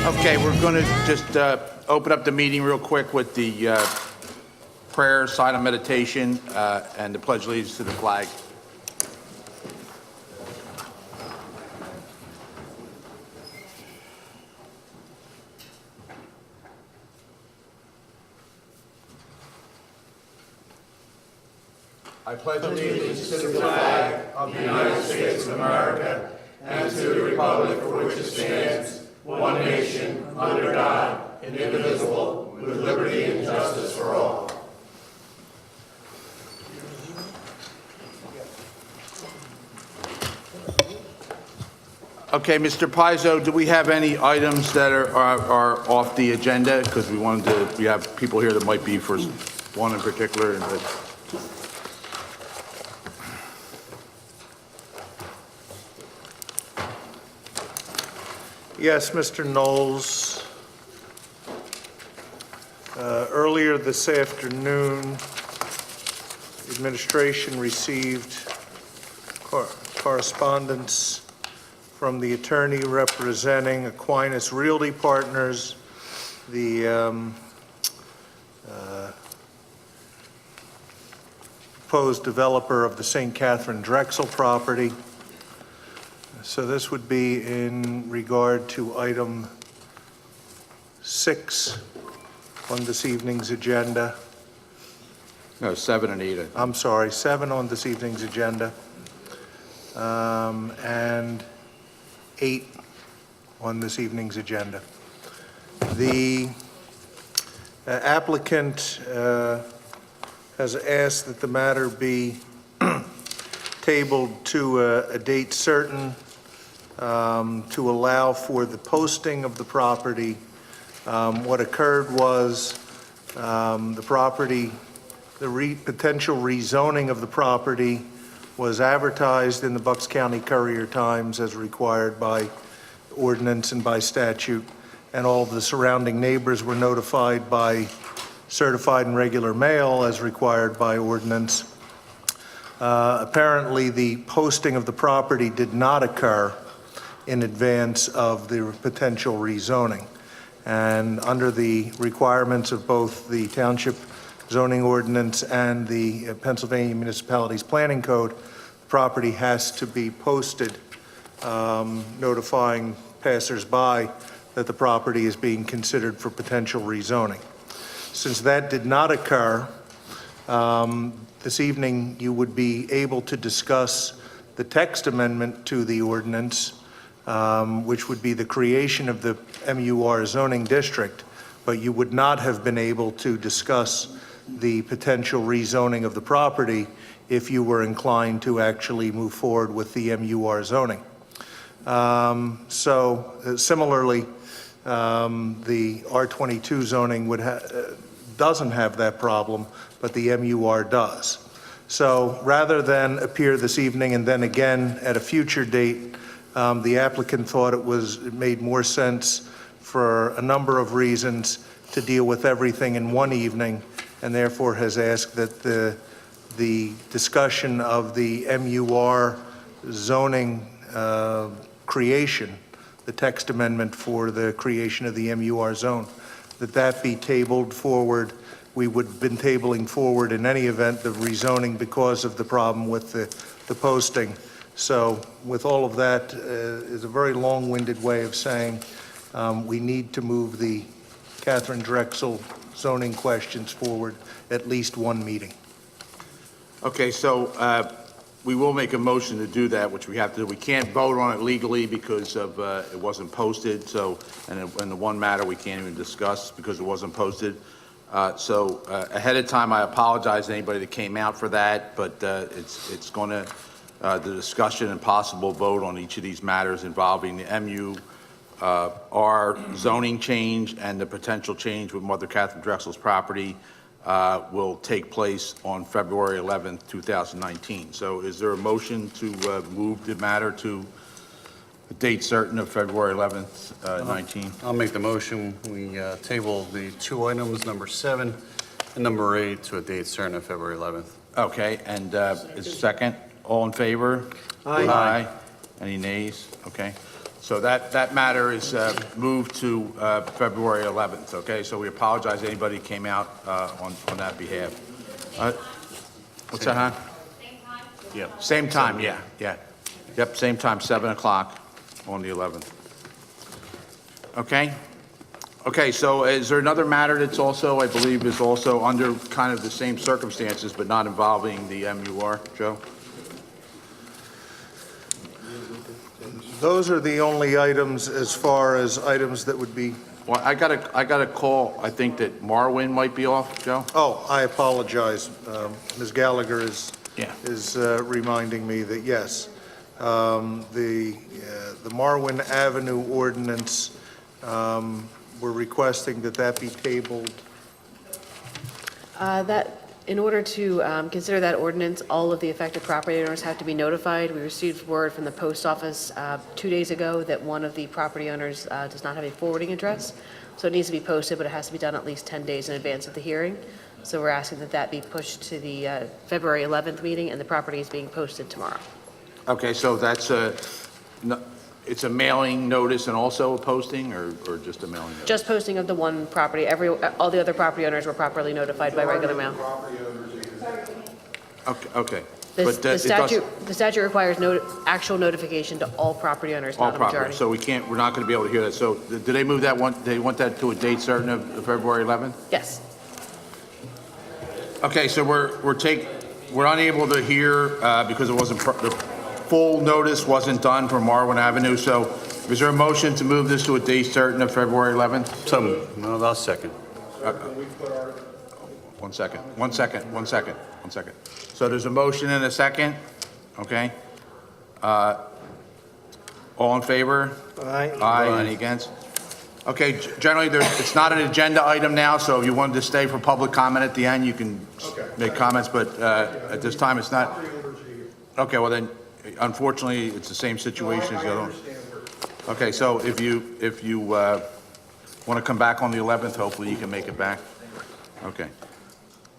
Okay, we're going to just open up the meeting real quick with the prayer, silent meditation, and the pledge of allegiance to the flag. I pledge allegiance to the flag of the United States of America and to the republic for which it stands, one nation, under God, indivisible, with liberty and justice for all. Okay, Mr. Pizzo, do we have any items that are off the agenda? Because we have people here that might be for one in particular. Yes, Mr. Knowles. Earlier this afternoon, the administration received correspondence from the attorney representing Aquinas Realty Partners, the proposed developer of the St. Catherine Drexel property. So this would be in regard to item 6 on this evening's agenda. No, 7 and 8. I'm sorry, 7 on this evening's agenda, and 8 on this evening's agenda. The applicant has asked that the matter be tabled to a date certain, to allow for the posting of the property. What occurred was the property, the potential rezoning of the property was advertised in the Bucks County Courier Times as required by ordinance and by statute, and all of the surrounding neighbors were notified by certified and regular mail as required by ordinance. Apparently, the posting of the property did not occur in advance of the potential rezoning. And under the requirements of both the Township Zoning Ordinance and the Pennsylvania Municipalities Planning Code, the property has to be posted, notifying passersby that the property is being considered for potential rezoning. Since that did not occur, this evening you would be able to discuss the text amendment to the ordinance, which would be the creation of the MUR zoning district, but you would not have been able to discuss the potential rezoning of the property if you were inclined to actually move forward with the MUR zoning. Similarly, the R22 zoning doesn't have that problem, but the MUR does. So rather than appear this evening and then again at a future date, the applicant thought it made more sense for a number of reasons to deal with everything in one evening, and therefore has asked that the discussion of the MUR zoning creation, the text amendment for the creation of the MUR zone, that be tabled forward. We would have been tabling forward in any event the rezoning because of the problem with the posting. So with all of that is a very long-winded way of saying we need to move the Catherine Drexel zoning questions forward at least one meeting. Okay, so we will make a motion to do that, which we have to do. We can't vote on it legally because of it wasn't posted. So, and the one matter we can't even discuss because it wasn't posted. So ahead of time, I apologize to anybody that came out for that, but it's going to the discussion and possible vote on each of these matters involving the MUR zoning change and the potential change with Mother Catherine Drexel's property will take place on February 11th, 2019. So is there a motion to move the matter to a date certain of February 11th, 19? I'll make the motion. We table the 2 items, number 7 and number 8, to a date certain of February 11th. Okay, and is second? All in favor? Aye. Aye. Any nays? Okay. So that matter is moved to February 11th, okay? So we apologize to anybody who came out on that behalf. What's that, huh? Yep. Same time, yeah. Yep, same time, 7 o'clock on the 11th. Okay, so is there another matter that's also, I believe, is also under kind of the same circumstances, but not involving the MUR, Joe? Those are the only items as far as items that would be, Well, I got a call, I think that Marwin might be off, Joe? oh, I apologize. Ms. Gallagher is Yeah. reminding me that, yes, the Marwin Avenue ordinance, we're requesting that be tabled. In order to consider that ordinance, all of the affected property owners have to be notified. We received word from the post office 2 days ago that one of the property owners does not have a forwarding address, so it needs to be posted, but it has to be done at least 10 days in advance of the hearing. So we're asking that be pushed to the February 11th meeting, and the property is being posted tomorrow. Okay, so that's it's a mailing notice and also a posting, or just a mailing notice? Just posting of the one property. All the other property owners were properly notified by regular mail. Okay. The But it does- the statute requires actual notification to all property owners, All not a majority. property, so we're not going to be able to hear that. So do they move that one, they want that to a date certain of February 11th? Yes. Okay, so we're unable to hear because it wasn't, the full notice wasn't done for Marwin Avenue. So is there a motion to move this to a date certain of February 11th? No, I'll second. One second. So there's a motion and a second, okay? All in favor? Aye. Any against? Okay, generally, it's not an agenda item now, so if you wanted to stay for public comment at the end, you can make comments, but at this time, it's not. Okay, well then, unfortunately, it's the same situation as the other one. Okay, so if you want to come back on the 11th, hopefully you can make it back.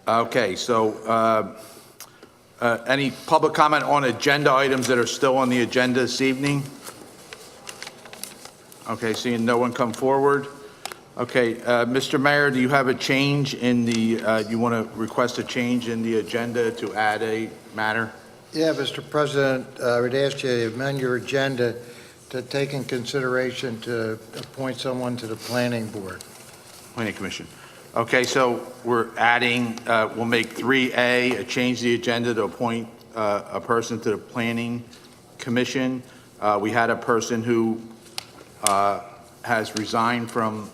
Okay, so any public comment on agenda items that are still on the agenda this evening? Okay, seeing no one come forward. Okay, Mr. Mayor, do you have a change in the, you want to request a change in the agenda to add a matter? Yeah, Mr. President, I would ask you to amend your agenda to take in consideration to appoint someone to the planning board. Planning Commission. Okay, so we're adding, we'll make 3A, change the agenda to appoint a person to the Planning Commission. We had a person who has resigned from,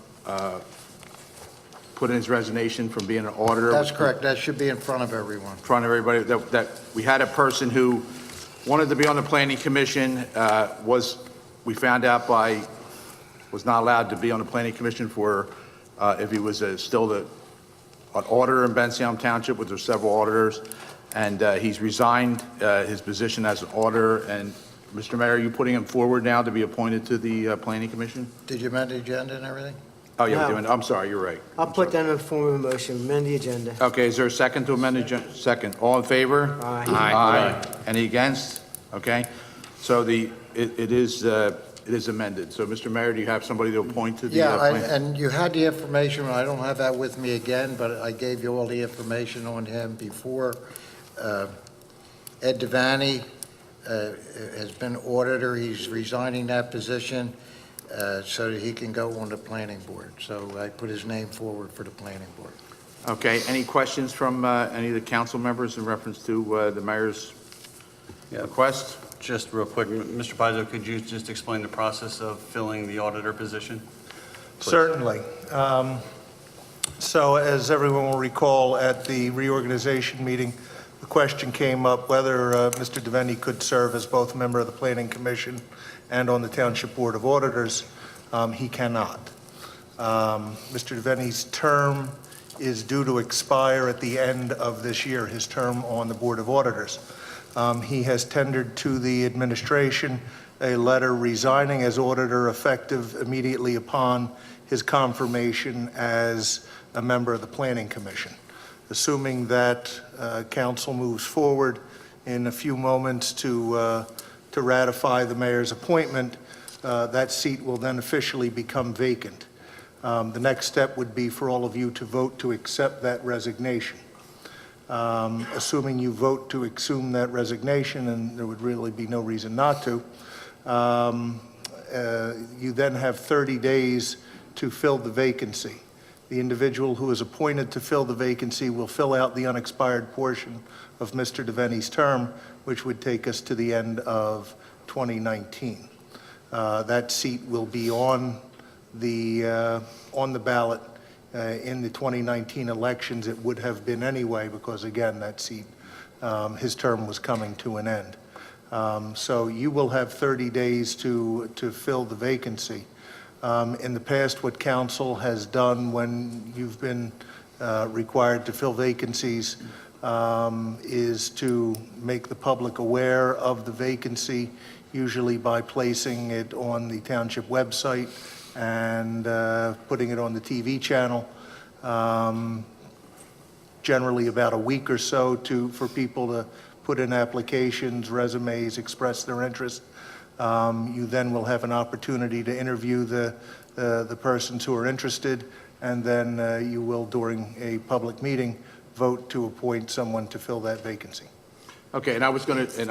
put in his resignation from being an auditor. That's correct. That should be in front of everyone. In front of everybody, that we had a person who wanted to be on the Planning Commission, we found out was not allowed to be on the Planning Commission for, if he was still an auditor in Bensalem Township, which there's several auditors, and he's resigned his position as an auditor. And Mr. Mayor, are you putting him forward now to be appointed to the Planning Commission? Did you amend the agenda and everything? Oh, yeah, No. I'm sorry, you're right. I'll put that in the form of a motion, amend the agenda. Okay, is there a second to amend the agenda? Second. All in favor? Aye. Aye. Any against? Okay. So it is amended. So, Mr. Mayor, do you have somebody to appoint to the? Yeah, and you had the information. I don't have that with me again, but I gave you all the information on him before. Ed Devaney has been auditor. He's resigning that position so that he can go on the planning board. So I put his name forward for the planning board. Okay. Any questions from any of the council members in reference to the mayor's request? Just real quick, Mr. Pizzo, could you just explain the process of filling the auditor position? Please. Certainly. So as everyone will recall, at the reorganization meeting, the question came up whether Mr. Devaney could serve as both a member of the Planning Commission and on the Township Board of Auditors. He cannot. Mr. Devaney's term is due to expire at the end of this year, his term on the Board of Auditors. He has tendered to the administration a letter resigning as auditor effective immediately upon his confirmation as a member of the Planning Commission. Assuming that council moves forward in a few moments to ratify the mayor's appointment, that seat will then officially become vacant. The next step would be for all of you to vote to accept that resignation. Assuming you vote to assume that resignation, and there would really be no reason not to, you then have 30 days to fill the vacancy. The individual who is appointed to fill the vacancy will fill out the unexpired portion of Mr. DeVenny's term, which would take us to the end of 2019. That seat will be on the ballot in the 2019 elections. It would have been anyway, because again, that seat, his term was coming to an end. So you will have 30 days to fill the vacancy. In the past, what council has done when you've been required to fill vacancies is to make the public aware of the vacancy, usually by placing it on the township website and putting it on the TV channel. Generally about a week or so for people to put in applications, resumes, express their interest. You then will have an opportunity to interview the persons who are interested, and then you will, during a public meeting, vote to appoint someone to fill that vacancy. Okay, and I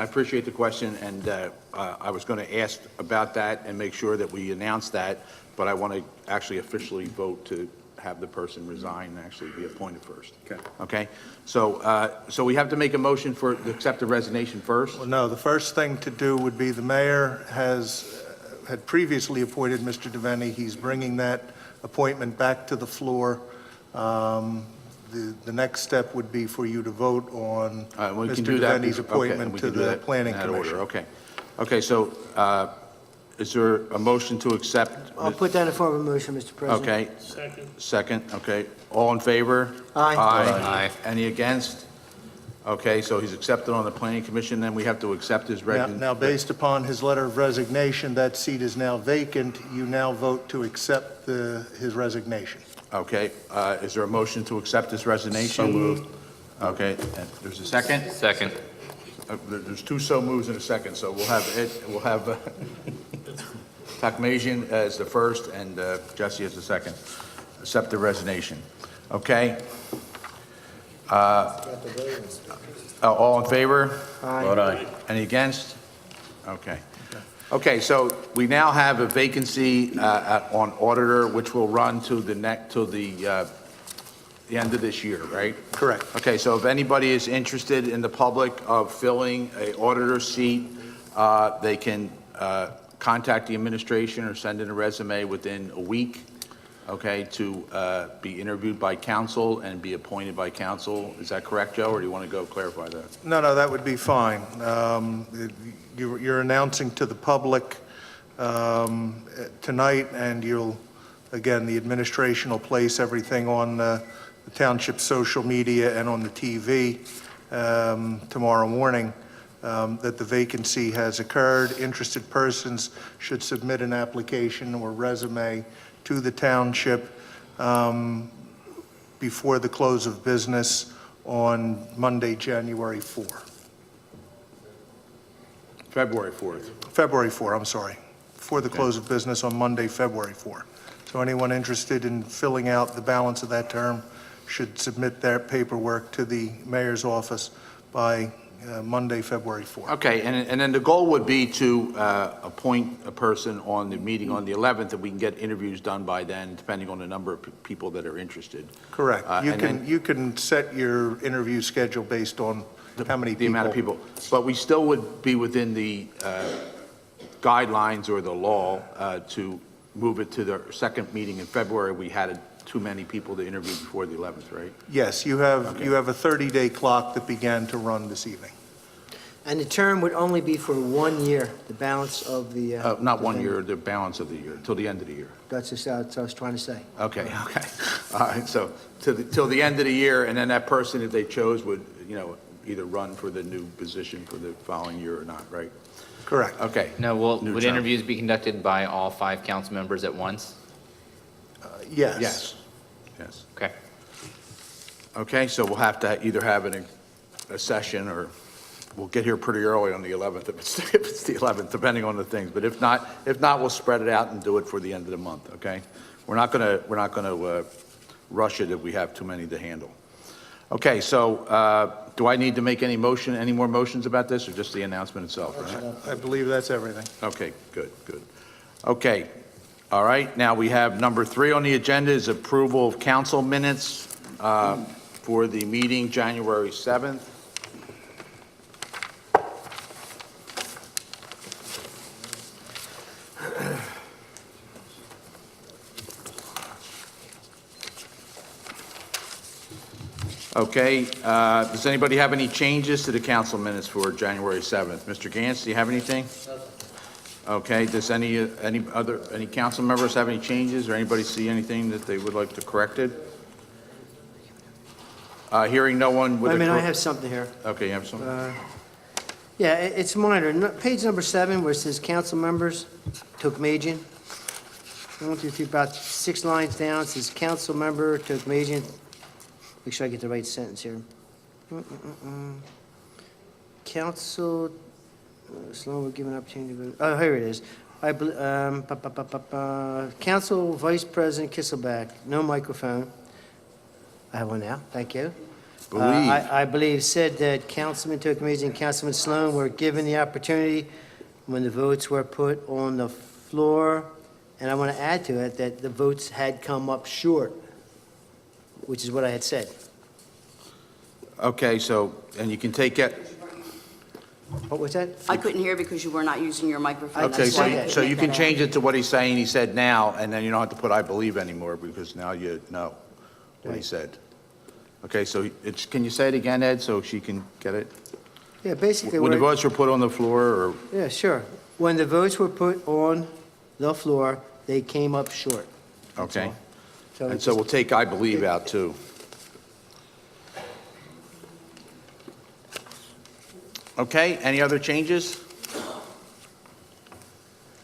appreciate the question, and I was going to ask about that and make sure that we announce that, but I want to actually officially vote to have the person resign and actually be appointed first. Okay. Okay? So we have to make a motion to accept the resignation first? Well, no, the first thing to do would be the mayor had previously appointed Mr. DeVenny. He's bringing that appointment back to the floor. The next step would be for you to vote on We can Mr. do that. DeVenny's Okay, appointment we to can do the that Planning in that order. Commission. Okay. Okay, so is there a motion to accept? I'll put that in form of a motion, Mr. President. Okay. Second, okay. All in favor? Aye. Aye. Any against? Okay, so he's accepted on the Planning Commission, then we have to accept his Now, based upon his letter of resignation, that seat is now vacant. You now vote to accept his resignation. Okay, is there a motion to accept this resignation? So moved. Okay, and there's a second? Second. There's two so moves in a second, so we'll have Takmajian as the first and Jesse as the second. Accept the resignation. Okay? All in favor? Vote aye. Any against? Okay. Okay, so we now have a vacancy on auditor, which will run to the end of this year, right? Correct. Okay, so if anybody is interested in the public of filling a auditor seat, they can contact the administration or send in a resume within a week, okay, to be interviewed by council and be appointed by council. Is that correct, Joe, or do you want to go clarify that? No, that would be fine. You're announcing to the public tonight, and again, the administration will place everything on the township social media and on the TV tomorrow morning, that the vacancy has occurred. Interested persons should submit an application or resume to the township before the close of business on Monday, January 4. February 4th. February 4, I'm sorry, before the close of business on Monday, February 4. So anyone interested in filling out the balance of that term should submit their paperwork to the mayor's office by Monday, February 4. Okay, and then the goal would be to appoint a person on the meeting on the 11th, that we can get interviews done by then, depending on the number of people that are interested. Correct. And You can set your interview schedule based on how many people. The amount of people. But we still would be within the guidelines or the law to move it to the second meeting in February. We had too many people to interview before the 11th, right? Yes, you have Okay. a 30-day clock that began to run this evening. And the term would only be for 1 year, the balance of the... Not the 1 thing. year, the balance of the year, till the end of the year. That's just what I was trying to say. Okay. All right, so till the end of the year, and then that person, if they chose, would, either run for the new position for the following year or not, right? Correct. Okay. Now, New would term. interviews be conducted by all 5 council members at once? Yes. Yes. Okay. Okay, so we'll have to either have a session or we'll get here pretty early on the 11th, if it's the 11th, depending on the things. But if not, we'll spread it out and do it for the end of the month, okay? We're not gonna rush it if we have too many to handle. Okay, so, do I need to make any more motions about this, or just the announcement itself, right? I believe that's everything. Okay, good. Okay, all right, now we have number 3 on the agenda is approval of council minutes for the meeting January 7th. Okay, does anybody have any changes to the council minutes for January 7th? Mr. Gantz, do you have anything? Okay, does any council members have any changes, or anybody see anything that they would like to correct it? Hearing no one with I a... mean, I have something here. Okay, you have something? Yeah, it's minor. Page number 7, where it says council members, Tokmajian. 1, 2, 3, about 6 lines down, it says council member, Tokmajian. Make sure I get the right sentence here. Council, slow, we're given opportunity to vote. Oh, here it is. Council Vice President Kisselback, no microphone. I have one now, thank you. I believe said that Councilman Tokmajian and Councilman Sloan were given the opportunity when the votes were put on the floor, and I want to add to it that the votes had come up short, which is what I had said. Okay, so, and you can take it... What was that? I couldn't hear because you were not using your microphone. Okay, That's why I didn't so you make can that change out. it to what he's saying, he said now, and then you don't have to put I believe anymore, because now you know what he Right. said. Okay, so can you say it again, Ed, so she can get it? Yeah, basically, When the what- votes were put on the floor, or, yeah, sure. When the votes were put on the floor, they came up short. That's okay? all. So And it's so we'll take I believe out, too. Okay, any other changes?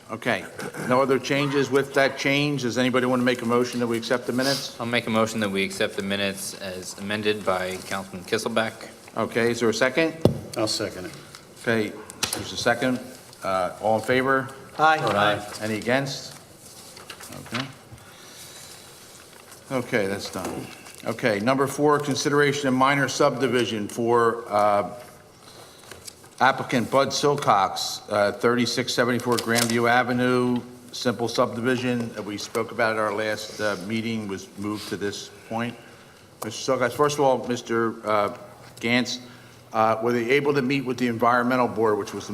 Okay, no other changes with that change. Does anybody want to make a motion that we accept the minutes? I'll make a motion that we accept the minutes as amended by Councilman Kisselback. Okay, is there a second? I'll second it. Okay, there's a second. All in favor? Aye. Any against? Okay. Okay, that's done. Okay, number 4, consideration of minor subdivision for applicant Bud Silcox, 3674 Grandview Avenue, simple subdivision that we spoke about at our last meeting was moved to this point. Mr. Silcox, first of all, Mr. Gantz, were they able to meet with the environmental board, which was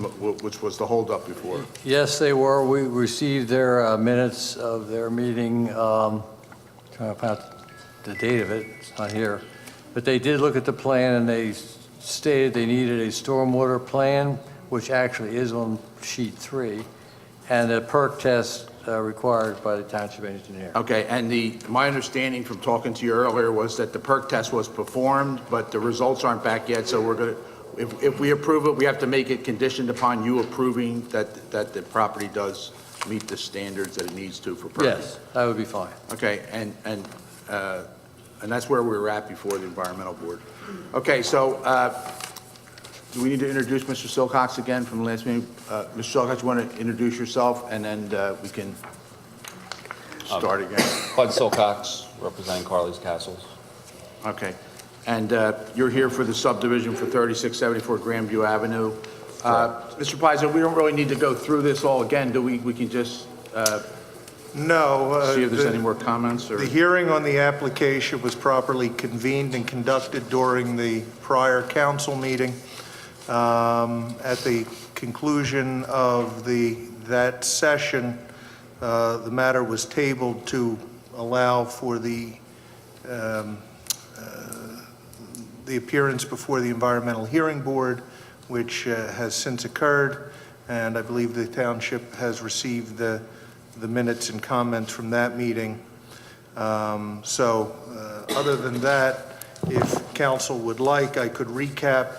the holdup before? Yes, they were. We received their minutes of their meeting, trying to find out the date of it, it's not here. But they did look at the plan, and they stated they needed a stormwater plan, which actually is on sheet 3, and a perk test required by the township engineer. Okay, and my understanding from talking to you earlier was that the perk test was performed, but the results aren't back yet, so we're going to, if we approve it, we have to make it conditioned upon you approving that the property does meet the standards that it needs to for perk. Yes, that would be fine. Okay, and that's where we were at before the environmental board. Okay, so do we need to introduce Mr. Silcox again from the last meeting? Mr. Silcox, you want to introduce yourself, and then we can start again? Bud Silcox, representing Carly's Castles. Okay, and you're here for the subdivision for 3674 Grandview Avenue. Mr. Paizo, we don't really need to go through this all again, do we? We can just No. see if there's any more comments, or? The hearing on the application was properly convened and conducted during the prior council meeting. At the conclusion of that session, the matter was tabled to allow for the appearance before the Environmental Hearing Board, which has since occurred, and I believe the township has received the minutes and comments from that meeting. Other than that, if council would like, I could recap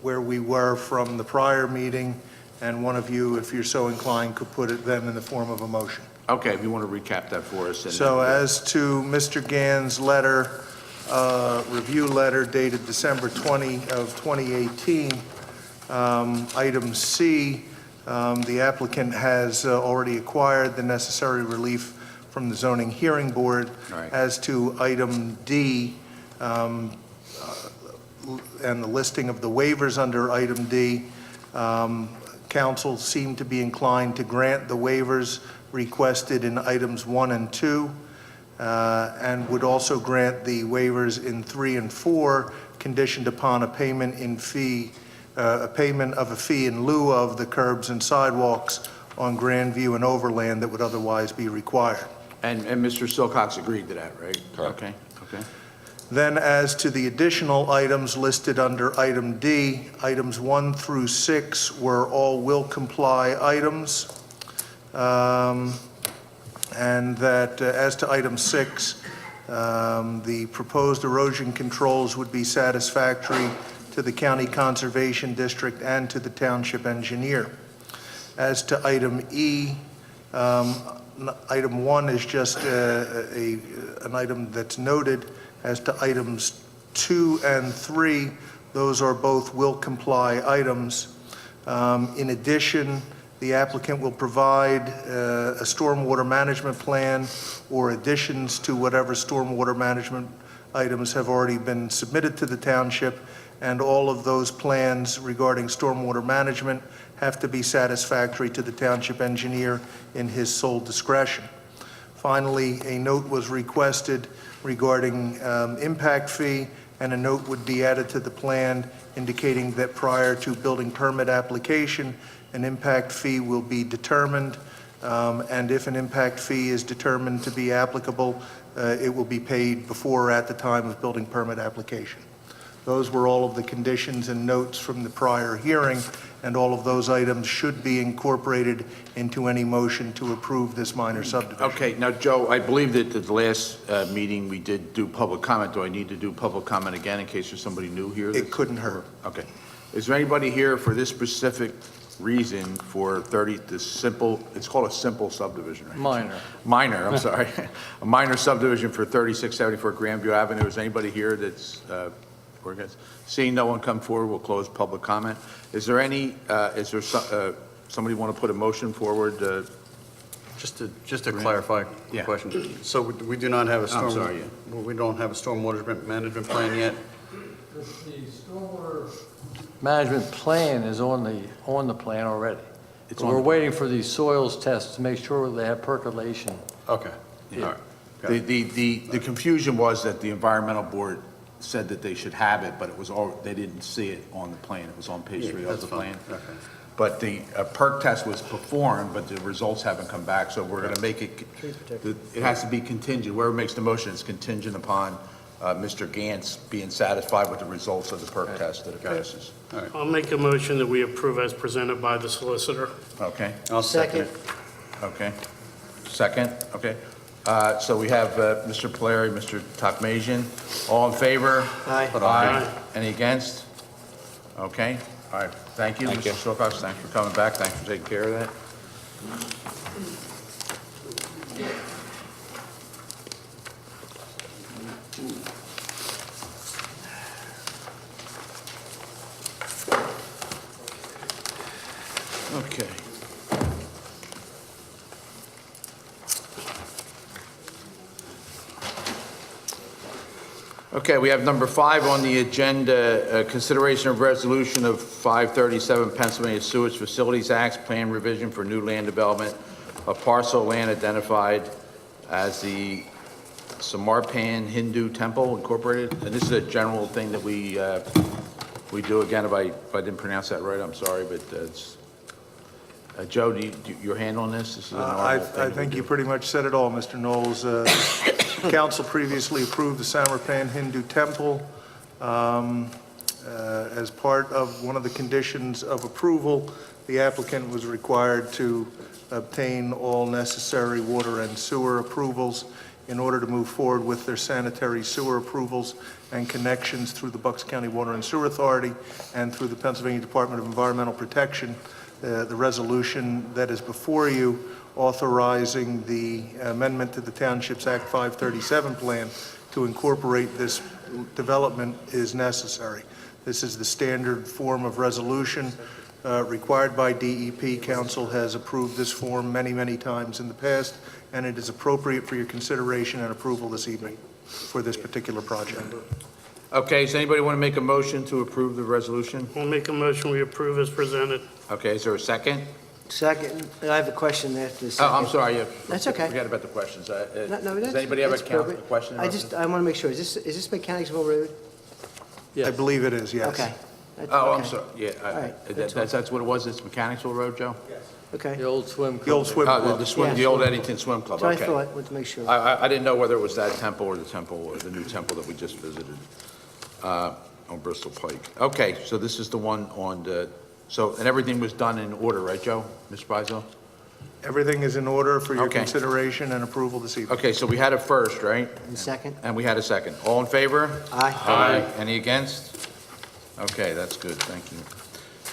where we were from the prior meeting, and one of you, if you're so inclined, could put it then in the form of a motion. Okay, if you want to recap that for us. So as to Mr. Gann's letter review letter dated December 20 of 2018. Item C, the applicant has already acquired the necessary relief from the zoning hearing board. Right. As to item D, and the listing of the waivers under item D, council seemed to be inclined to grant the waivers requested in items 1 and 2, and would also grant the waivers in 3 and 4, conditioned upon a payment of a fee in lieu of the curbs and sidewalks on Grandview and Overland that would otherwise be required. And Mr. Silcox agreed to that, right? Correct. Okay, okay. Then as to the additional items listed under item D, items 1 through 6 were all will comply items. And that as to item 6, the proposed erosion controls would be satisfactory to the County Conservation District and to the Township Engineer. As to item E, item 1 is just an item that's noted. As to items 2 and 3, those are both will comply items. In addition, the applicant will provide a stormwater management plan or additions to whatever stormwater management items have already been submitted to the township, and all of those plans regarding stormwater management have to be satisfactory to the township engineer in his sole discretion. Finally, a note was requested regarding impact fee, and a note would be added to the plan indicating that prior to building permit application, an impact fee will be determined, and if an impact fee is determined to be applicable, it will be paid before or at the time of building permit application. Those were all of the conditions and notes from the prior hearing, and all of those items should be incorporated into any motion to approve this minor subdivision. Okay, now, Joe, I believe that at the last meeting, we did do public comment. Do I need to do public comment again in case there's somebody new here? It couldn't hurt. Okay. Is there anybody here for this specific reason for it's called a simple subdivision, right? Minor, I'm sorry. A minor subdivision for 3674 Grandview Avenue. Is anybody here that's, seeing no one come forward, we'll close public comment. Is there somebody want to put a motion forward? Just to clarify the Yeah. question. So we do not have a I'm sorry, we don't have a stormwater management plan yet? The stormwater management plan is on the plan already. It's We're waiting for these soils tests to make sure they have percolation. Okay. Yeah. All right. Got it. The confusion was that the environmental board said that they should have it, but they didn't see it on the plan. It was on page 3 of That's the fine. plan. Okay. But the perk test was performed, but the results haven't come back, so we're going to make it, it has to be contingent. Whoever makes the motion is contingent upon Mr. Gantz being satisfied with the results of the perk test that it passes. I'll make a motion that we approve as presented by the solicitor. Okay, I'll second it. okay. Second, okay. So we have Mr. Polari, Mr. Takmajian. All in favor? Aye. Aye. Any against? Okay, all right. Thank you, Thank you. Mr. Silcox. Thanks for coming back. Thanks for taking care of that. Okay. Okay, we have number 5 on the agenda, consideration of resolution of 537 Pennsylvania Sewage Facilities Act, plan revision for new land development of parcel of land identified as the Samarpan Hindu Temple Incorporated. And this is a general thing that we do. Again, if I didn't pronounce that right, I'm sorry, but it's, Joe, you're handling this? This is a normal I thing think we you do. pretty much said it all, Mr. Knowles. Council previously approved the Samarpan Hindu Temple as part of one of the conditions of approval. The applicant was required to obtain all necessary water and sewer approvals in order to move forward with their sanitary sewer approvals and connections through the Bucks County Water and Sewer Authority and through the Pennsylvania Department of Environmental Protection. The resolution that is before you authorizing the amendment to the Township's Act 537 plan to incorporate this development is necessary. This is the standard form of resolution required by DEP. Council has approved this form many, many times in the past, and it is appropriate for your consideration and approval this evening for this particular project. Okay, does anybody want to make a motion to approve the resolution? I'll make a motion, we approve as presented. Okay, is there a second? Second, I have a question after the Oh, second. I'm sorry, yeah. That's okay. Forget about the questions. No, Does that's- anybody have a that's perfect. question? I want to make sure, is this Mechanicsville Road? I believe it is, yes. Okay. That's- Oh, I'm okay. sorry, yeah. All right, That's what it was, it's Mechanicsville Road, Joe? Okay. The old swim The old club. swim Oh, club. the swim, Yeah. the old Eddington Swim Club, So I okay. thought, wanted to make sure. I didn't know whether it was that temple or the new temple that we just visited on Bristol Pike. Okay, so this is the one on the, and everything was done in order, right, Joe? Mr. Bizzo? Everything is in order for your Okay. consideration and approval this evening. Okay, so we had a first, right? And second? And we had a second. All in favor? Aye. Aye. Any against? Okay, that's good, thank you.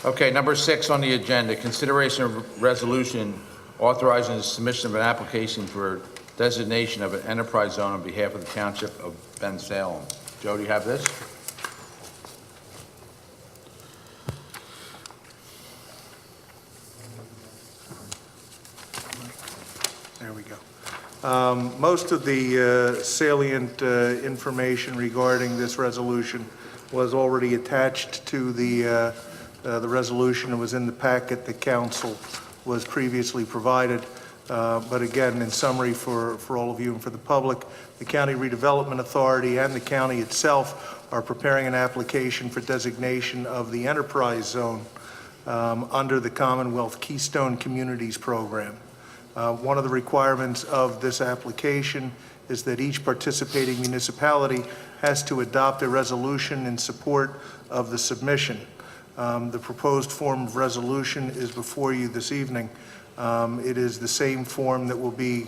Okay, number 6 on the agenda, consideration of resolution authorizing the submission of an application for designation of an enterprise zone on behalf of the Township of Bensalem. Joe, do you have this? There we go. Most of the salient information regarding this resolution was already attached to the resolution. It was in the packet the council was previously provided. But again, in summary for all of you and for the public, the County Redevelopment Authority and the county itself are preparing an application for designation of the enterprise zone under the Commonwealth Keystone Communities Program. One of the requirements of this application is that each participating municipality has to adopt a resolution in support of the submission. The proposed form of resolution is before you this evening. It is the same form that will be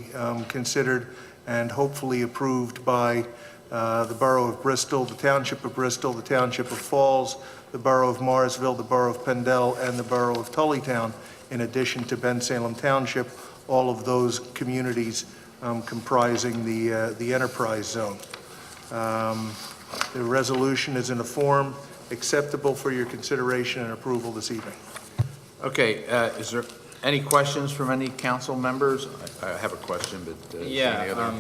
considered and hopefully approved by the Borough of Bristol, the Township of Bristol, the Township of Falls, the Borough of Morrisville, the Borough of Pendle, and the Borough of Tullytown, in addition to Bensalem Township, all of those communities comprising the enterprise zone. The resolution is in a form acceptable for your consideration and approval this evening. Okay, is there any questions from any council members? I have a question, but is there any other?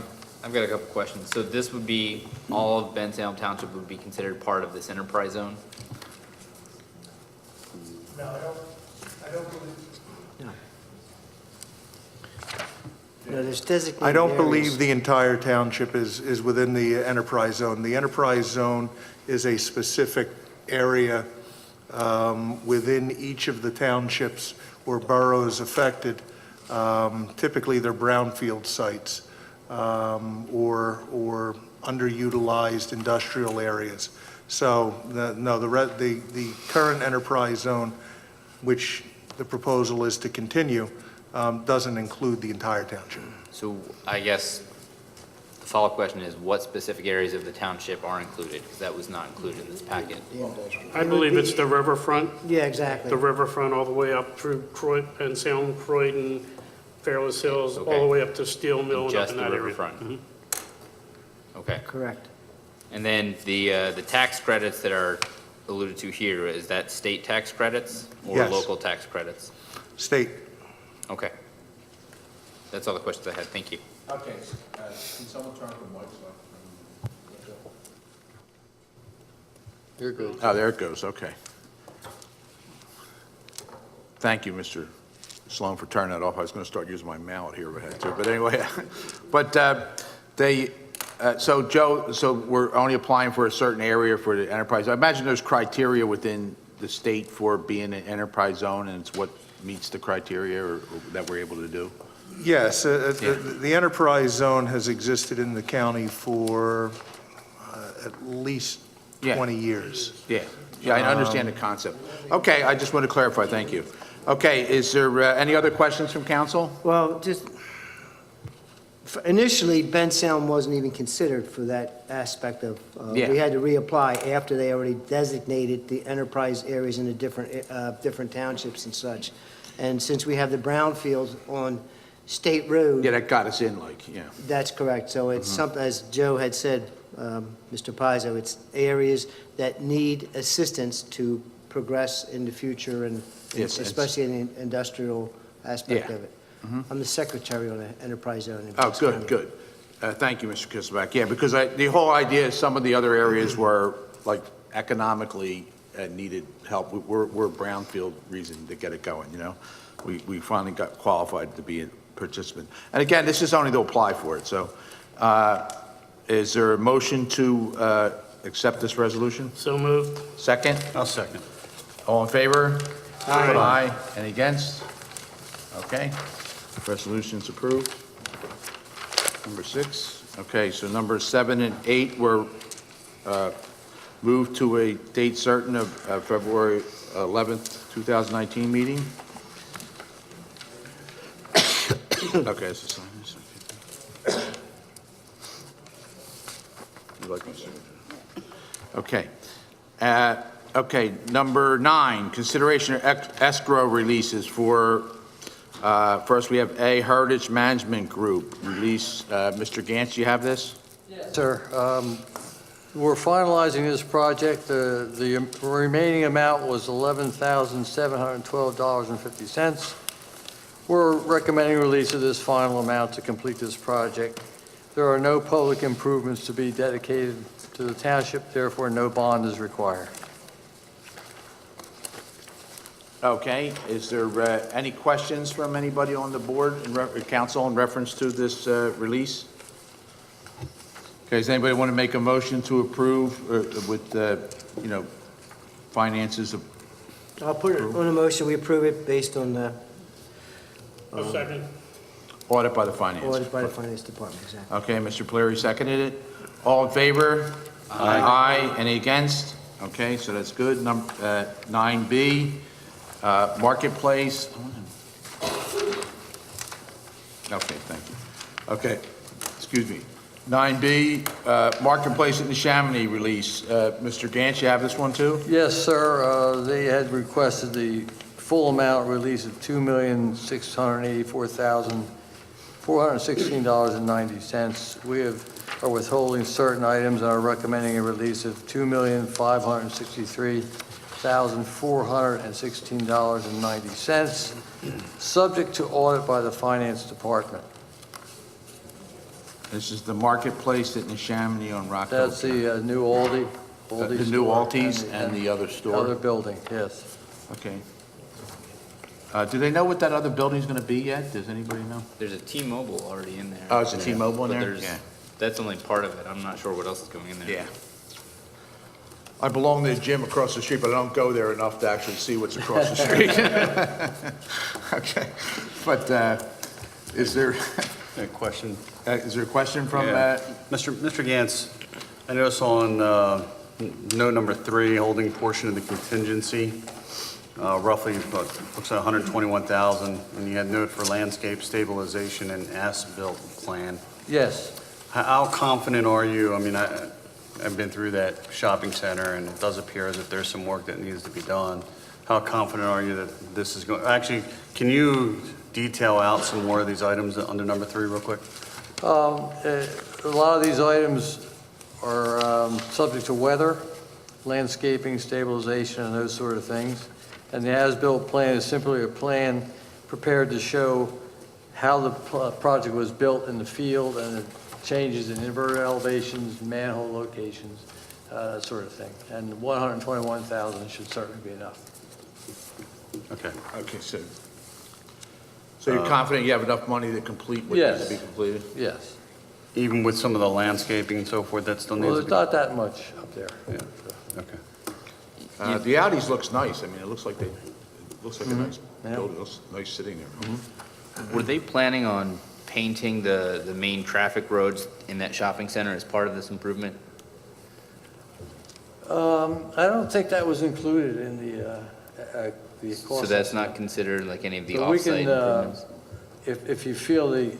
I've got a couple questions. So this would be, all of Bensalem Township would be considered part of this enterprise zone? No, I don't believe. No, there's designated I don't areas. believe the entire township is within the enterprise zone. The enterprise zone is a specific area within each of the townships or boroughs affected. Typically, they're brownfield sites or underutilized industrial areas. So, the current enterprise zone, which the proposal is to continue, doesn't include the entire township. So I guess the follow-up question is, what specific areas of the township are included? Because that was not included in this packet. I believe it's the riverfront, Yeah, exactly. the riverfront all the way up through Bensalem, Croydon, Fairless Hills, all Okay. the way up to Steel Mill and up Just in the that area. riverfront? Mhm. Okay. Correct. And then the tax credits that are alluded to here, is that state tax credits or Yes. local tax credits? State. Okay. That's all the questions I had. Thank you. Okay, can someone turn the mic so You're good. Oh, there it goes, okay. Thank you, Mr. Sloan, for turning that off. I was going to start using my mallet here if I had to, but anyway. But so Joe, so we're only applying for a certain area for the enterprise. I imagine there's criteria within the state for being an enterprise zone, and it's what meets the criteria or that we're able to do? Yes, the enterprise zone has existed in the county for at least Yeah. 20 years. Yeah, I understand the concept. Okay, I just want to clarify, thank you. Okay, is there any other questions from council? Well, just, initially, Bensalem wasn't even considered for that aspect of, Yeah. we had to reapply after they already designated the enterprise areas in the different townships and such. And since we have the brownfields on state road. Yeah, that got us in, like, yeah. That's correct. So it's something, as Joe had said, Mr. Pizzo, it's areas that need assistance to progress in the future and Yes, it's- especially in the industrial aspect Yeah. of it. I'm the secretary on the enterprise zone. in Oh, Bucks good, County. good. Thank you, Mr. Kisselback. Yeah, because the whole idea is some of the other areas were, like, economically needed help. We're a brownfield reason to get it going, you know? We finally got qualified to be a participant. And again, this is only to apply for it, so is there a motion to accept this resolution? So moved. Second? I'll second. All in favor? Aye. Any against? Okay. Resolution's approved. Number 6. Okay, so number 7 and 8 were moved to a date certain of February 11th, 2019 meeting. Okay, so sign this. You like my signature? Okay. Okay, number 9, consideration of escrow releases for, first we have A, Heritage Management Group release. Mr. Gantz, you have this? Yes, sir. We're finalizing this project. The remaining amount was $11,712.50. We're recommending release of this final amount to complete this project. There are no public improvements to be dedicated to the township, therefore no bond is required. Okay, is there any questions from anybody on the board and council in reference to this release? Okay, does anybody want to make a motion to approve with, you know, finances of, I'll put it on a motion, we approve it based on the A second. audit by the finance? audit by the finance department, exactly. Okay, Mr. Polari seconded it. All in favor? Aye. Any against? Okay, so that's good. 9B, Marketplace. Okay, thank you. Okay, excuse me. 9B, Marketplace at Neshaminy release. Mr. Gantz, you have this one too? Yes, sir. They had requested the full amount release of $2,684,416.90. We are withholding certain items and are recommending a release of $2,563,416.90, subject to audit by the Finance Department. This is the Marketplace at Neshaminy on Rockville. That's the new Aldi. The new store Altis and the other store? Other building, yes. Okay. Do they know what that other building's going to be yet? Does anybody know? There's a T-Mobile already in there. Oh, it's a T-Mobile in But there? there's- Yeah. That's only part of it. I'm not sure what else is going in there. Yeah. I belong to the gym across the street, but I don't go there enough to actually see what's across the street. Okay. But is there, A question. is there a question from, Yeah. Mr. Gantz, I noticed on note number 3, holding portion of the contingency, roughly, looks like $121,000, and you had note for landscape stabilization and as-built plan. Yes. How confident are you? I mean, I've been through that shopping center, and it does appear as if there's some work that needs to be done. How confident are you that this is going, actually, can you detail out some more of these items under number 3 real quick? A lot of these items are subject to weather, landscaping, stabilization, and those sort of things. And the as-built plan is simply a plan prepared to show how the project was built in the field and the changes in inverted elevations, manhole locations, that sort of thing. And 121,000 should certainly be enough. Okay. okay, so you're confident you have enough money to complete what needs to be Yes. completed? Yes. Even with some of the landscaping and so forth, that still Well, needs there's to be? not that much up there. Yeah. Okay. The Audis looks nice. I mean, it looks like a nice Yeah. building. It looks nice sitting there. Were they planning on painting the main traffic roads in that shopping center as part of this improvement? I don't think that was included in the cost. So that's not considered like any of the But we off-site can, improvements? if you feel the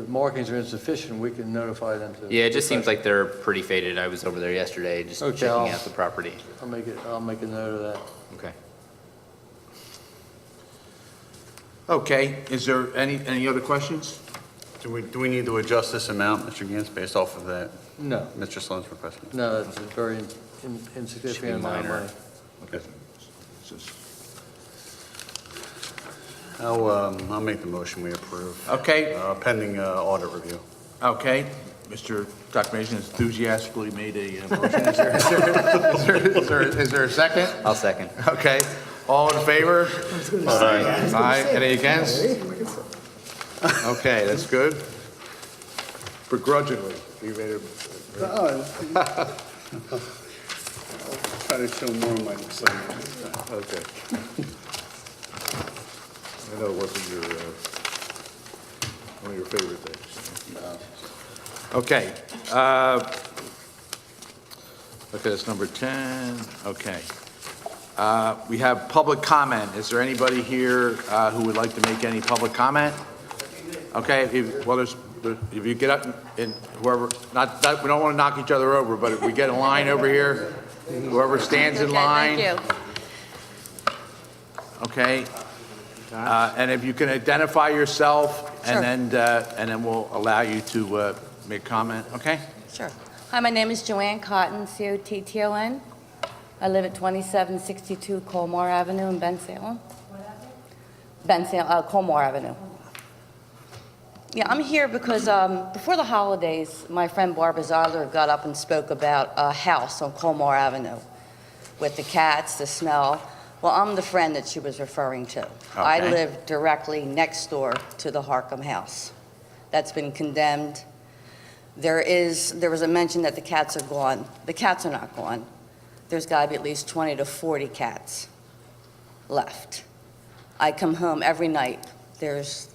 markings are insufficient, we can notify them to. Yeah, it just seems like they're pretty faded. I was over there yesterday, just Okay, checking I'll- out the property. I'll make a note of that. Okay. Okay, is there any other questions? Do we need to adjust this amount, Mr. Gantz, based off of that, No, Mr. Sloan's request? no, it's a very insignificant amount of money. Okay. It's just- I'll make the motion we approve. Okay, Pending audit review. okay. Mr. Dr. Mason enthusiastically made a motion. Is there a second? I'll second. Okay, all in favor? Aye. Any against? Okay, that's good. Begrudgingly, you made it. Try to show more of my excitement. Okay. I know it wasn't one of your favorite things. Okay. Okay, that's number 10. Okay. We have public comment. Is there anybody here who would like to make any public comment? Okay, if you get up and whoever, not that, we don't want to knock each other over, but if we get a line over here, whoever stands in line. Okay, thank you. Okay. And if you can identify yourself, and then we'll allow you to make comment, okay? Sure. Hi, my name is Joanne Cotton, C-O-T-T-O-N. I live at 2762 Colmore Avenue in Bensalem. Colmore Avenue. Yeah, I'm here because before the holidays, my friend Barbara Zodler got up and spoke about a house on Colmore Avenue with the cats, the smell. Well, I'm the friend that she was referring to. I Okay. live directly next door to the Harcum house. That's been condemned. There was a mention that the cats are gone. The cats are not gone. There's got to be at least 20 to 40 cats left. I come home every night. There's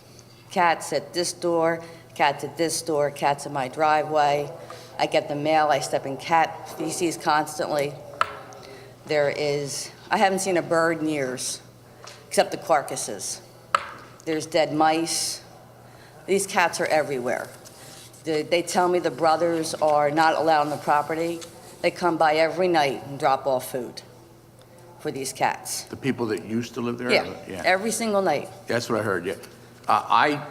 cats at this door, cats at this door, cats in my driveway. I get the mail. I step in cat feces constantly. I haven't seen a bird in years, except the carcasses. There's dead mice. These cats are everywhere. They tell me the brothers are not allowed on the property. They come by every night and drop off food for these cats. The people that used to live there? Yeah, every single night. That's what I heard, yeah. I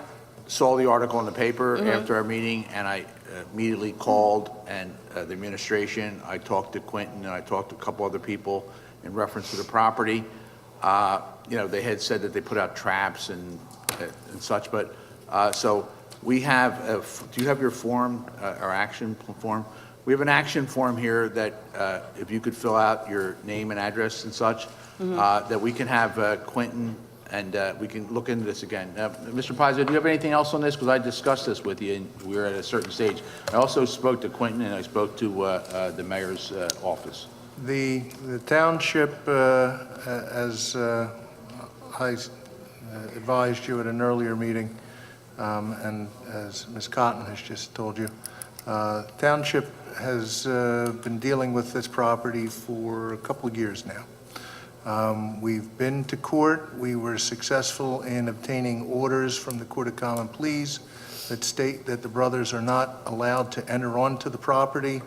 saw the article in the paper after our meeting, and I immediately called the administration. I talked to Quentin, and I talked to a couple other people in reference to the property. They had said that they put out traps and such, but, so we have, do you have your form, our action form? We have an action form here that if you could fill out your name and address and such, that we can have Quentin, and we can look into this again. Mr. Pazio, do you have anything else on this? Because I discussed this with you, and we were at a certain stage. I also spoke to Quentin, and I spoke to the mayor's office. The township, as I advised you at an earlier meeting, and as Ms. Cotton has just told you, township has been dealing with this property for a couple of years now. We've been to court. We were successful in obtaining orders from the Court of Common Pleas that state that the brothers are not allowed to enter onto the property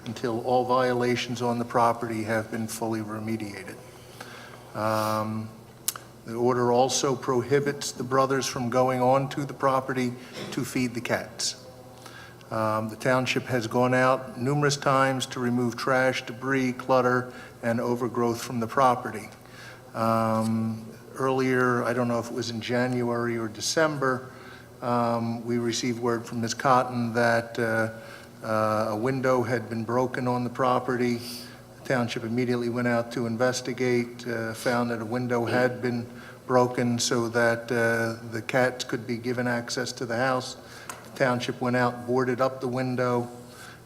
until all violations on the property have been fully remediated. The order also prohibits the brothers from going onto the property to feed the cats. The township has gone out numerous times to remove trash, debris, clutter, and overgrowth from the property. Earlier, I don't know if it was in January or December, we received word from Ms. Cotton that a window had been broken on the property. The township immediately went out to investigate, found that a window had been broken so that the cats could be given access to the house. The township went out, boarded up the window.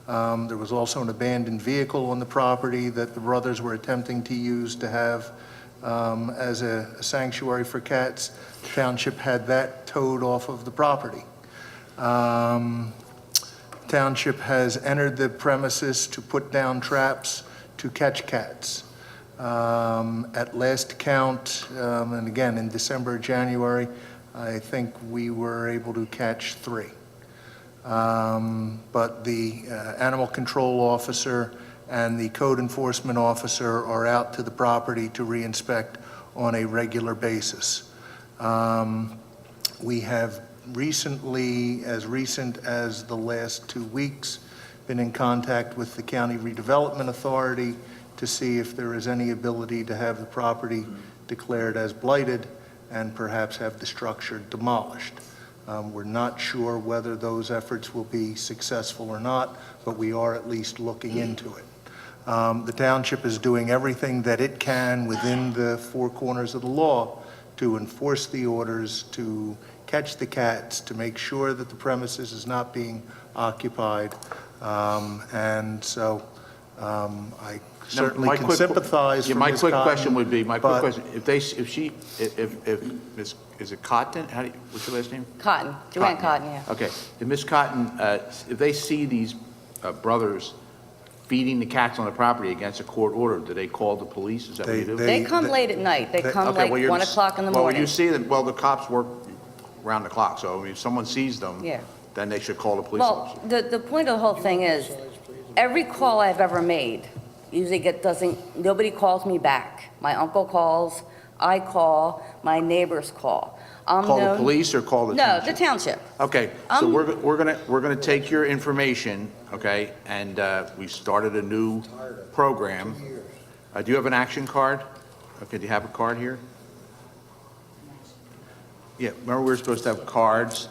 There was also an abandoned vehicle on the property that the brothers were attempting to use to have as a sanctuary for cats. The township had that towed off of the property. Township has entered the premises to put down traps to catch cats. At last count, and again in December, January, I think we were able to catch 3. But the animal control officer and the code enforcement officer are out to the property to reinspect on a regular basis. We have recently, as recent as the last 2 weeks, been in contact with the County Redevelopment Authority to see if there is any ability to have the property declared as blighted and perhaps have the structure demolished. We're not sure whether those efforts will be successful or not, but we are at least looking into it. The township is doing everything that it can within the four corners of the law to enforce the orders, to catch the cats, to make sure that the premises is not being occupied. And so I certainly my can quick- sympathize Yeah, for my Ms. quick Cotton, question would be, but- Miss, is it Cotton? What's your last name? Cotton, Joanne Cotton, yeah. Okay. If Miss Cotton, if they see these brothers feeding the cats on the property against a court order, do they call the police? Is that what you do? They come late at night. They come Okay, like well, you're 1 just- o'clock in the Well, morning. you see them, well, the cops work around the clock, so I mean, if someone sees them, Yeah. then they should call the police Well, officer. the point of the whole thing is, every call I've ever made, usually nobody calls me back. My uncle calls, I call, my neighbors call. Call the police or call the No, township? the township. Okay, so we're gonna take your information, okay, and we started a new program. Do you have an action card? Okay, do you have a card here? Yeah, remember we were supposed to have cards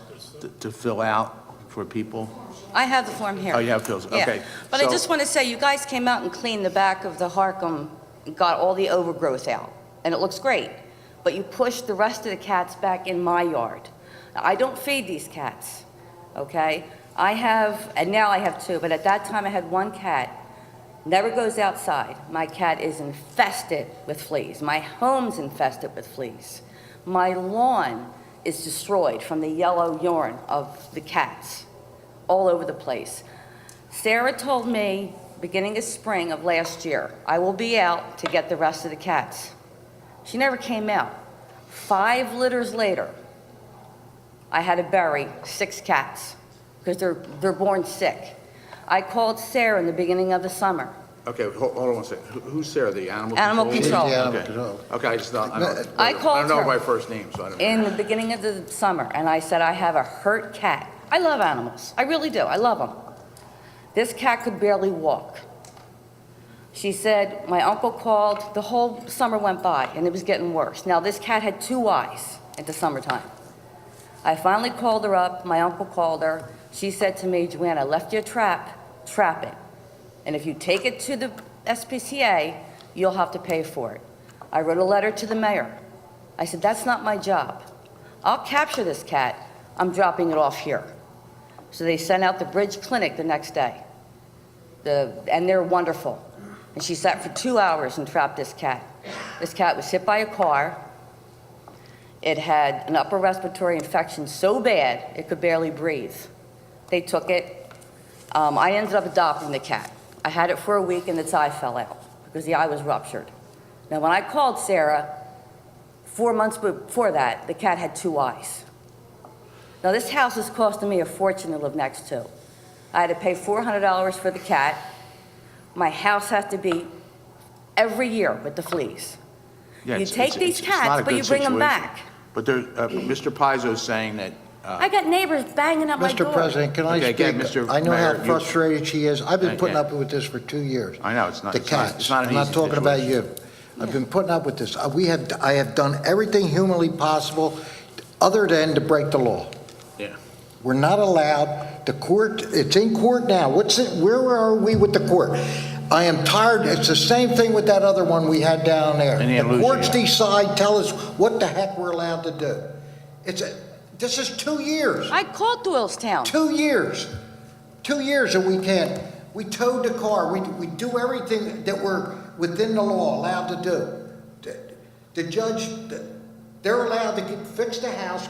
to fill out for people? I have the form here. Oh, you have Phil's, Yeah. okay. But I So- just want to say, you guys came out and cleaned the back of the Harcum, got all the overgrowth out, and it looks great. But you pushed the rest of the cats back in my yard. Now, I don't feed these cats, okay? And now I have two, but at that time I had one cat, never goes outside. My cat is infested with fleas. My home's infested with fleas. My lawn is destroyed from the yellow urine of the cats all over the place. Sarah told me, beginning of spring of last year, I will be out to get the rest of the cats. She never came out. 5 litters later, I had to bury 6 cats because they're born sick. I called Sarah in the beginning of the summer. Okay, hold on one second. Who's Sarah, the animal control? Animal control. Yeah, Okay. control. Okay, I just don't, I I called don't know her by first name, so I don't know. in the beginning of the summer, and I said, I have a hurt cat. I love animals. I really do. I love them. This cat could barely walk. She said, my uncle called, the whole summer went by, and it was getting worse. Now, this cat had 2 eyes at the summertime. I finally called her up. My uncle called her. She said to me, Joanne, I left you a trap. Trap it. And if you take it to the SPCA, you'll have to pay for it. I wrote a letter to the mayor. I said, that's not my job. I'll capture this cat. I'm dropping it off here. So they sent out the Bridge Clinic the next day. And they're wonderful. And she sat for 2 hours and trapped this cat. This cat was hit by a car. It had an upper respiratory infection so bad it could barely breathe. They took it. I ended up adopting the cat. I had it for a week and its eye fell out because the eye was ruptured. Now, when I called Sarah, 4 months before that, the cat had 2 eyes. Now, this house is costing me a fortune to live next to. I had to pay $400 for the cat. My house has to be every year with the fleas. Yeah, You it's- take it's- these it's not cats, a but good you bring them situation. back. But there, Mr. Pizzo's saying that, I got neighbors banging at my door. Mr. President, can I Okay, again, speak? Mr. I know Mayor, how you- frustrated she is. I've been putting Yeah. up with this for 2 years. I know, it's not, The it's not cats. an I'm not easy talking about situation. you. I've been putting up with this. I have done everything humanly possible other than to break the law. Yeah. We're not allowed, the court, it's in court now. Where are we with the court? I am tired, it's the same thing with that other one we had down there. In The Andalusia, courts yeah. decide, tell us what the heck we're allowed to do. This is 2 years. I called Doylestown. 2 years. 2 years and we can't. We towed the car. We do everything that we're within the law allowed to do. The judge, they're allowed to fix the house.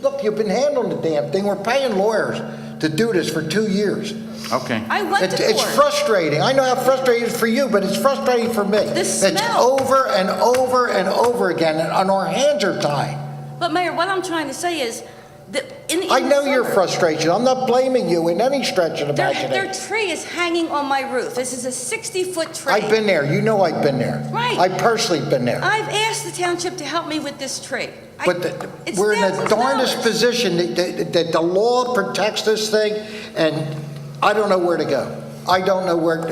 Look, you've been handling the damn thing. We're paying lawyers to do this for 2 years. Okay. I went to It's court. frustrating. I know how frustrating it is for you, but it's frustrating for me. The It's smell. over and over and over again, and our hands are tied. But Mayor, what I'm trying to say is that I know your frustration. I'm not blaming you in any stretch of the Their imagination. tree is hanging on my roof. This is a 60-foot tree. I've been there. You know I've been there. Right. I've personally been there. I've asked the township to help me with this tree. But It's we're in the thousands of darndest dollars. position that the law protects this thing, and I don't know where to go. I don't know where.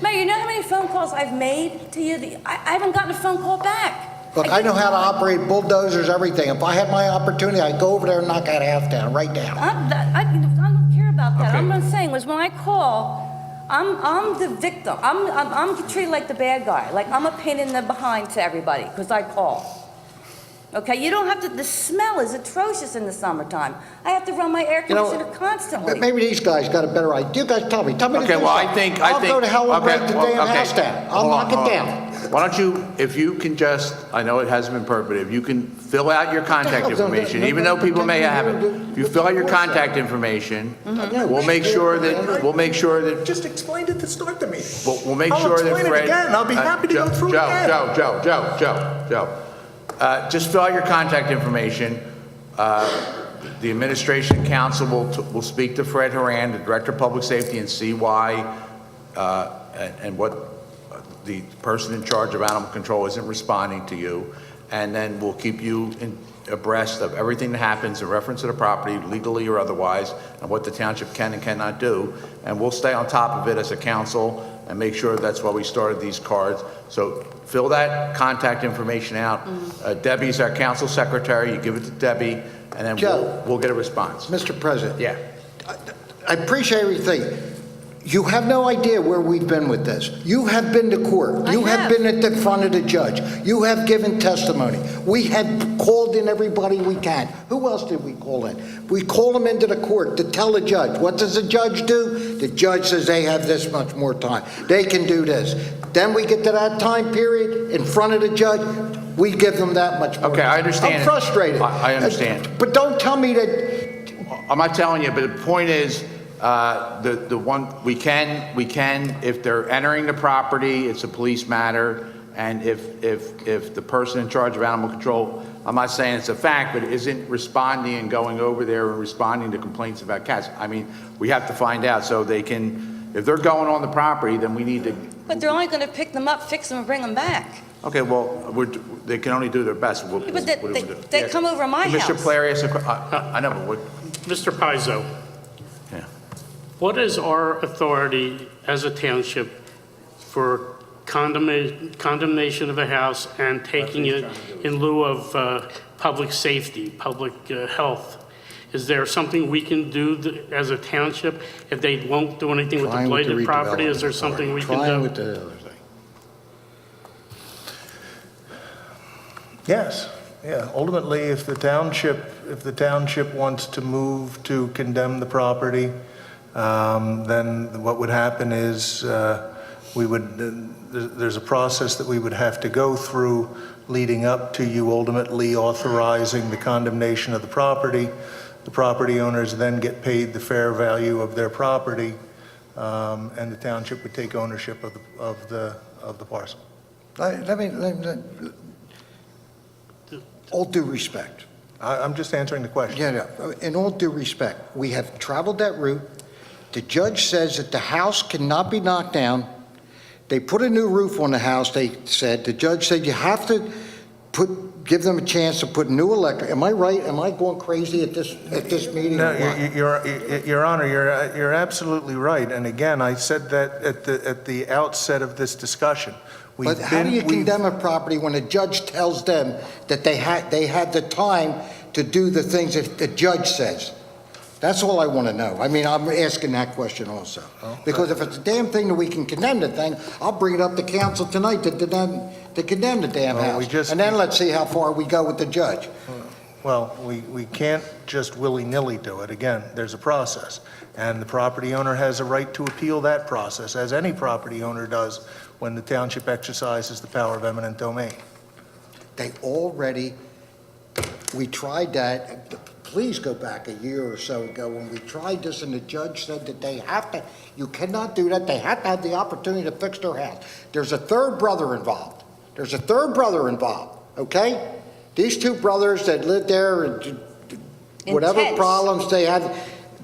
Mayor, you know how many phone calls I've made to you? I haven't gotten a phone call back. Look, I know how to operate bulldozers, everything. If I had my opportunity, I'd go over there and knock that house down, right down. I don't care about that. Okay. All I'm saying was when I call, I'm the victim. I'm treated like the bad guy. Like I'm a pain in the behind to everybody because I call. Okay, you don't have to, the smell is atrocious in the summertime. I have to run my air conditioner constantly. Maybe these guys got a better idea. You guys tell me. Tell me to Okay, do well, I something. think. I'll go to hell and okay, break the well, damn okay. house down. I'll Hold on, knock it hold on. down. Why don't you, if you can just, I know it hasn't been perfect, if you can fill out your contact information, even though people may have it, if you fill out your contact information, we'll make sure that, Just explained it to start the meeting. we'll make sure that Fred. I'll explain it again. I'll be happy to go through it again. Joe. Just fill out your contact information. The administration council will speak to Fred Horan, the Director of Public Safety, and see why and what the person in charge of animal control isn't responding to you. And then we'll keep you abreast of everything that happens in reference to the property, legally or otherwise, and what the township can and cannot do. And we'll stay on top of it as a council and make sure that's why we started these cards. So fill that contact information out. Debbie's our council secretary. You give it to Debbie, and then Joe. we'll get a response. Mr. President. Yeah. I appreciate everything. You have no idea where we've been with this. You have been to court. You have been at the front of the judge. You have given testimony. We have called in everybody we can. Who else did we call in? We call them into the court to tell the judge. What does the judge do? The judge says they have this much more time. They can do this. Then we get to that time period in front of the judge. We give them that much more Okay, time. I understand. I'm frustrated. I understand. But don't tell me that. I'm not telling you, but the point is, the one, we can, if they're entering the property, it's a police matter, and if the person in charge of animal control, I'm not saying it's a fact, but isn't responding and going over there and responding to complaints about cats, I mean, we have to find out, so they can, if they're going on the property, then we need to. But they're only going to pick them up, fix them, and bring them back. Okay, well, they can only do their best. What But do we do? they come over my house. Mr. Clarius, I know, but what, Mr. Pizzo, yeah. what is our authority as a township for condemnation of a house and taking it in lieu of public safety, public health? Is there something we can do as a township if they won't do anything with the Trying with the blighted property? Is there redevelopment something we authority. can Trying do? with the other thing. Yes, yeah. Ultimately, if the township wants to move to condemn the property, then what would happen is there's a process that we would have to go through leading up to you ultimately authorizing the condemnation of the property. The property owners then get paid the fair value of their property, and the township would take ownership of the parcel. Let me, all due respect. I'm just answering the question. Yeah, in all due respect, we have traveled that route. The judge says that the house cannot be knocked down. They put a new roof on the house, they said. The judge said you have to give them a chance to put new electric. Am I right? Am I going crazy at this meeting? No, or what? Your Honor, you're absolutely right. And again, I said that at the outset of this discussion. But how do you condemn a property when a judge tells them that they had the time to do the things that the judge says? That's all I want to know. I mean, I'm asking that question also. Because if it's a damn thing that we can condemn the thing, I'll bring it up to council tonight to condemn the damn house. And then let's see how far we go with the judge. Well, we can't just willy-nilly do it. Again, there's a process. And the property owner has a right to appeal that process, as any property owner does when the township exercises the power of eminent domain. We tried that. Please go back a year or so ago when we tried this and the judge said that you cannot do that. They have to have the opportunity to fix their house. There's a third brother involved. Okay? These two brothers that lived there, whatever Intense. problems they had,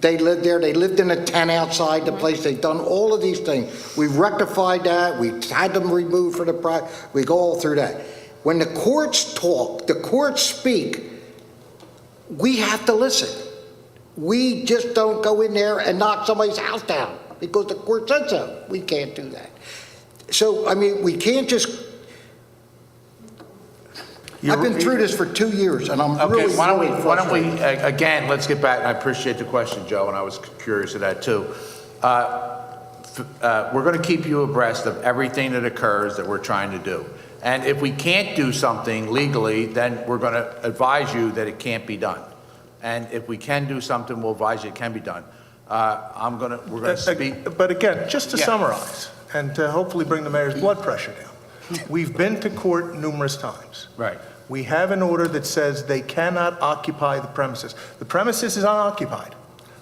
they lived there, they lived in a tent outside the place, they've done all of these things. We rectified that, we had them removed for we go all through that. When the courts talk, the courts speak, we have to listen. We just don't go in there and knock somebody's house down because the court said so. We can't do that. So, I mean, we can't just, I've been through this for 2 years, and I'm Okay, really, why don't really we, frustrated. again, let's get back, I appreciate the question, Joe, and I was curious of that too. We're going to keep you abreast of everything that occurs that we're trying to do. And if we can't do something legally, then we're going to advise you that it can't be done. And if we can do something, we'll advise you it can be done. We're going to speak. But again, just to Yeah. summarize, and to hopefully bring the mayor's blood pressure down, we've been to court numerous times. Right. We have an order that says they cannot occupy the premises. The premises is unoccupied.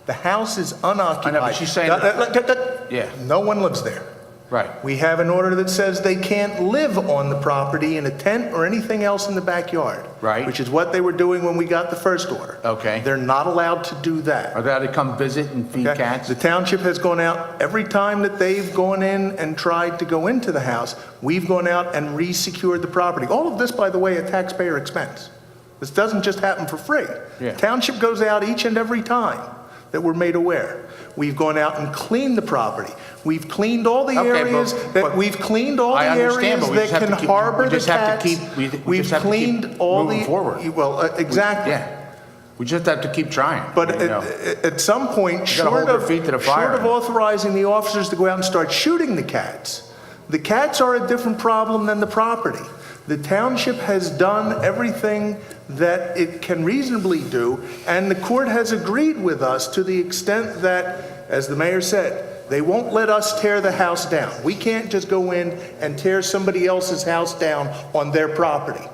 The house is unoccupied. I know, but she's saying yeah. No one lives there. Right. We have an order that says they can't live on the property in a tent or anything else in the backyard. Right. Which is what they were doing when we got the first order. Okay. They're not allowed to do that. Are they allowed to come visit and feed Okay? cats? The township has gone out, every time that they've gone in and tried to go into the house, we've gone out and re-secured the property. All of this, by the way, at taxpayer expense. This doesn't just happen for free. Yeah. Township goes out each and every time that we're made aware. We've gone out and cleaned the property. We've cleaned all the Okay, areas but we've cleaned all the I understand, areas but we that just have can to keep- harbor we the just have to cats. keep- we We've just have to keep cleaned all moving forward. Well, exactly. Yeah. We just have to keep trying. But you know. at some point, gotta short hold their of, feet to the fire. short of authorizing the officers to go out and start shooting the cats are a different problem than the property. The township has done everything that it can reasonably do, and the court has agreed with us to the extent that, as the mayor said, they won't let us tear the house down. We can't just go in and tear somebody else's house down on their property.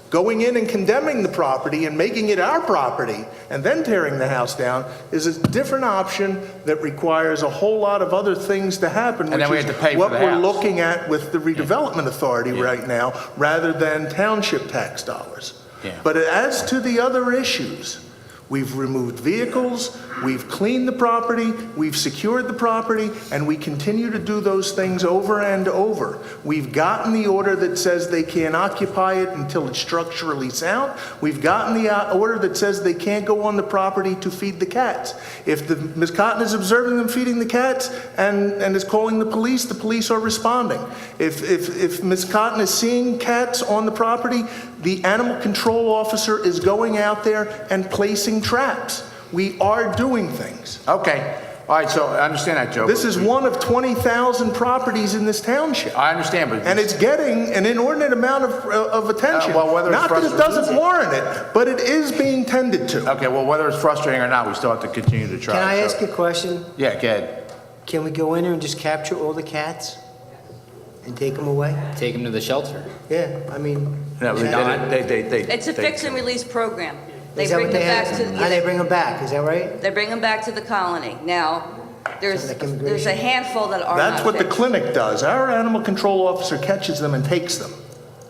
Going in and condemning the property and making it our property and then tearing the house down is a different option that requires a whole lot of other things to happen, And which then we is have to pay for what the we're house. looking at with the redevelopment authority right now, rather than township tax dollars. Yeah. But as to the other issues, we've removed vehicles, we've cleaned the property, we've secured the property, and we continue to do those things over and over. We've gotten the order that says they can't occupy it until it's structurally sound. We've gotten the order that says they can't go on the property to feed the cats. If Ms. Cotton is observing them feeding the cats and is calling the police are responding. If Ms. Cotton is seeing cats on the property, the animal control officer is going out there and placing traps. We are doing things. Okay. All right, so I understand that, Joe. This is one of 20,000 properties in this township. I understand, but... And it's getting an inordinate amount of attention. well, whether it's Not that it frustrating- doesn't warrant it, but it is being tended to. Okay, well, whether it's frustrating or not, we still have to continue to try. Can I so- ask you a question? Yeah, go ahead. Can we go in there and just capture all the cats and take them away? Take them to the shelter. Yeah, I mean, No, is that- It's a fix and release program. They is that bring what them they back have? to, How they bring them back, is that right? they bring them back to the colony. Now, there's Sounds like immigration. there's a handful that are not That's what the fixed. clinic does. Our animal control officer catches them and takes them